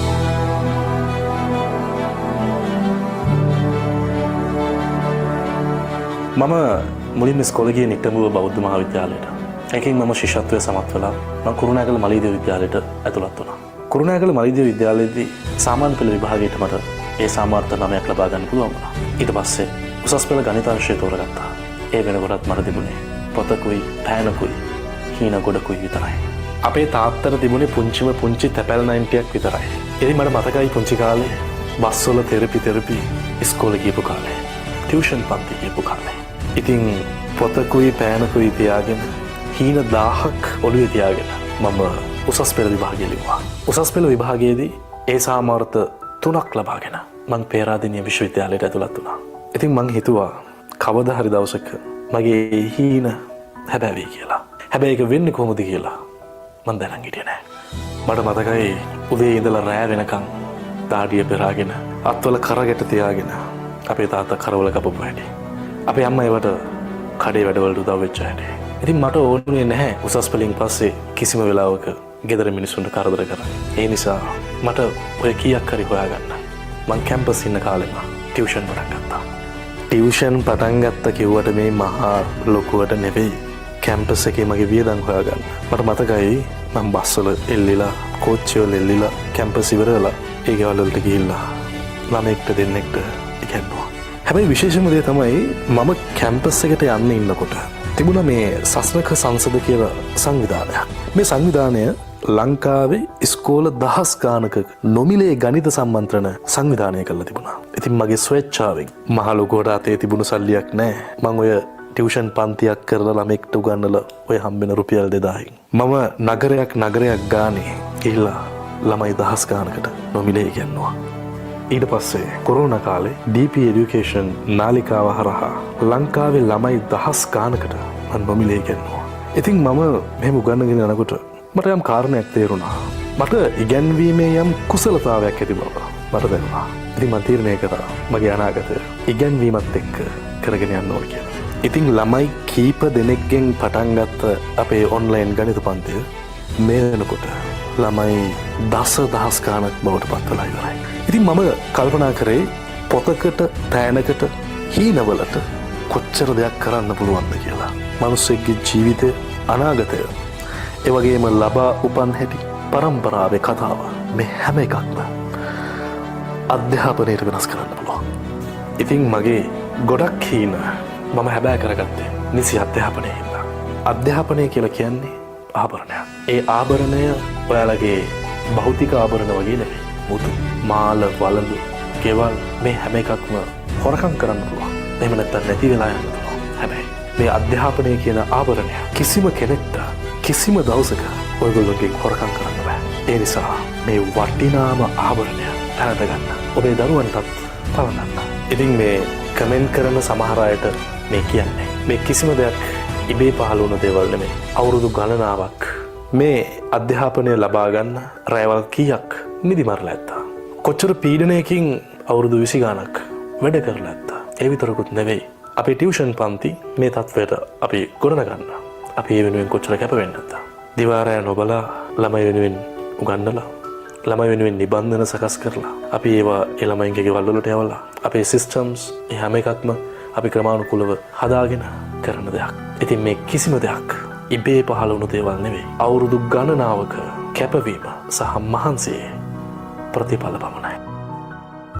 මම මුලින්ම ඉස්කෝලේ ගියේ නිට්ටඹුව බෞද්ධ මහාවිද්‍යාලයට. ඒකෙන් මම ශිෂ්‍යත්වය සමත් වෙලා මම කුරුණෑගල මලීදිව විද්‍යාලයට ඇතුළත් වුණා. කුරුණෑගල මලීදිව විද්‍යාලයේදී සාමාන්‍ය පෙළ විභාගයට මට ඒ සාමාර්ථ 9ක් ලබා ගන්න පුළුවන් වුණා. ඊට පස්සේ උසස් පෙළ ගණිත අංශය තෝරගත්තා. ඒ වෙනකොටත් මට තිබුණේ පොතකුයි පෑනකුයි හීන ගොඩකුයි විතරයි. අපේ තාත්තට තිබුණේ පුංචිම පුංචි තැපැල් 90ක් විතරයි. ඉතින් මට මතකයි පුංචි කාලේ බස්වල තෙරපි ඉස්කෝලේ ගියපු කාලේ, ටියුෂන් පන්ති ගියපු කාලේ. ඉතින් පොතකුයි පෑනකුයි තියාගෙන හීන 1000ක් ඔළුවේ තියාගෙන මම උසස් පෙළ විභාගය ලිව්වා. උසස් පෙළ විභාගයේදී ඒ සාමාර්ථ 3ක් ලබාගෙන මං පේරාදෙණිය විශ්වවිද්‍යාලයට ඇතුළත් වුණා. ඉතින් මං හිතුවා කවදා හරි දවසක මගේ හීන හැබෑවි කියලා. හැබැයි ඒක වෙන්නේ කොහොමද කියලා මං දැනන් හිටියේ නෑ. මට මතකයි උදේ ඉඳලා රෑ වෙනකන් දාඩිය පෙරාගෙන අත්වල කරගැට තියාගෙන අපේ තාත්තා කරවල කපපු හැටි. අපේ අම්මා ඒවට කඩේ වැඩවලට උදව් වෙච්ච හැටි. ඉතින් මට ඕනේ නැහැ උසස් පෙළින් පස්සේ කිසිම වෙලාවක ගෙදර මිනිස්සුන්ට කරදර කරන්න. ඒ නිසා මට ඔය කීයක් හරි හොයාගන්න. මං කැම්පස් ඉන්න කාලෙම ටියුෂන් පටන් ගත්තා. ටියුෂන් පටන් ගත්ත කිව්වට මේ මහා ලොකුවට නෙවෙයි. කැම්පස් එකේ මගේ වියදම් හොයාගන්න. මට මතකයි මම බස්වල එල්ලිලා, කෝච්චිවල එල්ලිලා කැම්පස් ඉවර වෙලා ඒ ගෙවල් වලට ගිහිල්ලා ළමෙක්ට දෙන්නෙක්ට ඉගෙනුවා. හැබැයි විශේෂම දේ තමයි මම කැම්පස් එකට යන්න ඉන්නකොට තිබුණා මේ සස්නක සංසද කියලා සංවිධානයක්. මේ සංවිධානය ලංකාවේ ඉස්කෝල 10 ගානක නොමිලේ ගණිත සම්මන්ත්‍රණ සංවිධානය කරලා තිබුණා. ඉතින් මගේ ස්වේච්ඡාවෙන් මහ ලොකුවට අතේ තිබුණු සල්ලියක් නැහැ. මම ඔය ටියුෂන් පන්තියක් කරලා ළමෙක්ට උගන්වලා ඔය හම්බෙන රුපියල් 2000න් මම නගරයක් ගානේ ගිහිල්ලා ළමයි 10 ගානකට නොමිලේ ඉගෙනුවා. ඊට පස්සේ කොරෝනා කාලේ DP එඩියුකේෂන් නාලිකාව හරහා ලංකාවේ ළමයි 10 ගානකට මම නොමිලේ ඉගෙනුවා. ඉතින් මම මෙහෙම උගන්නගෙන යනකොට මට යම් කාරණයක් තේරුණා. මට ඉගැන්වීමේ යම් කුසලතාවයක් ඇති බව මට දැනුණා. ඉතින් මම තීරණය කරා මගේ අනාගතය ඉගැන්වීමත් එක්ක කරගෙන යන්න ඕන කියලා. ඉතින් ළමයි කීප දෙනෙක්ගෙන් පටන් ගත්ත අපේ ඔන්ලයින් ගණිත පන්තිය මේ වෙනකොට ළමයි දසදහස් ගාණක් බවට පත් වෙලා ඉවරයි. ඉතින් මම කල්පනා කරේ පොතකට, තෑනකට, හීනවලට කොච්චර දෙයක් කරන්න පුළුවන්ද කියලා. මිනිස්සෙක්ගේ ජීවිතය, අනාගතය, ඒ වගේම ලබා උපන් හැටි, පරම්පරාවේ කතාව, මේ හැම එකක්ම අධ්‍යාපනයට වෙනස් කරන්න පුළුවන්. ඉතින් මගේ ගොඩක් හීන මම හැබෑ කරගත්තේ නිසි අධ්‍යාපනය හින්දා. අධ්‍යාපනය කියලා කියන්නේ ආභරණයක්. ඒ ආභරණය ඔයාලගේ භෞතික ආභරණ වගේ නෙවෙයි. මුතු, මාල, වළඳු, ගෙවල්, මේ හැම එකක්ම හොරකම් කරන්න පුළුවන්. එහෙම නැත්නම් නැති වෙලා යන්න පුළුවන්. හැබැයි මේ අධ්‍යාපනය කියන ආභරණය කිසිම කෙනෙක්ට කිසිම දවසක ඔයගොල්ලෝගෙන් හොරකම් කරන්න බෑ. ඒ නිසා මේ වටිනාම ආභරණය පැනට ගන්න. ඔබේ දරුවන්ටත් පවරන්න. ඉතින් මේ කමෙන්ට් කරන සමහර අයට මේ කියන්නේ මේ කිසිම දෙයක් ඉබේ පහළ වුණ දේවල් නෙමෙයි. අවුරුදු ගණනාවක් මේ අධ්‍යාපනය ලබා ගන්න රැවල් කීයක් නිදි මරලා ඇත්තා. කොච්චර පීඩනයකින් අවුරුදු 20 ගාණක් වැඩ කරලා ඇත්තා. ඒ විතරකුත් නෙවෙයි. අපේ ටියුෂන් පන්ති මේ තත්වයට අපි ගොඩනගන්න. අපි ඒ වෙනුවෙන් කොච්චර කැප වෙන්නේ නැත්තා. දිවාරය නොබලා ළමයි වෙනුවෙන් උගන්නලා, ළමයි වෙනුවෙන් නිබන්ධන සකස් කරලා, අපි ඒවා ඒ ළමයින්ගේ ගෙවල් වලට යවලා, අපේ සිස්ටම්ස් ඒ හැම එකක්ම අපි ක්‍රමානුකූලව හදාගෙන කරන දෙයක්. ඉතින් මේ කිසිම දෙයක් ඉබේ පහළ වුණු දේවල් නෙවෙයි. අවුරුදු ගණනාවක කැපවීම සහ මහන්සියේ ප්‍රතිඵල පමණයි.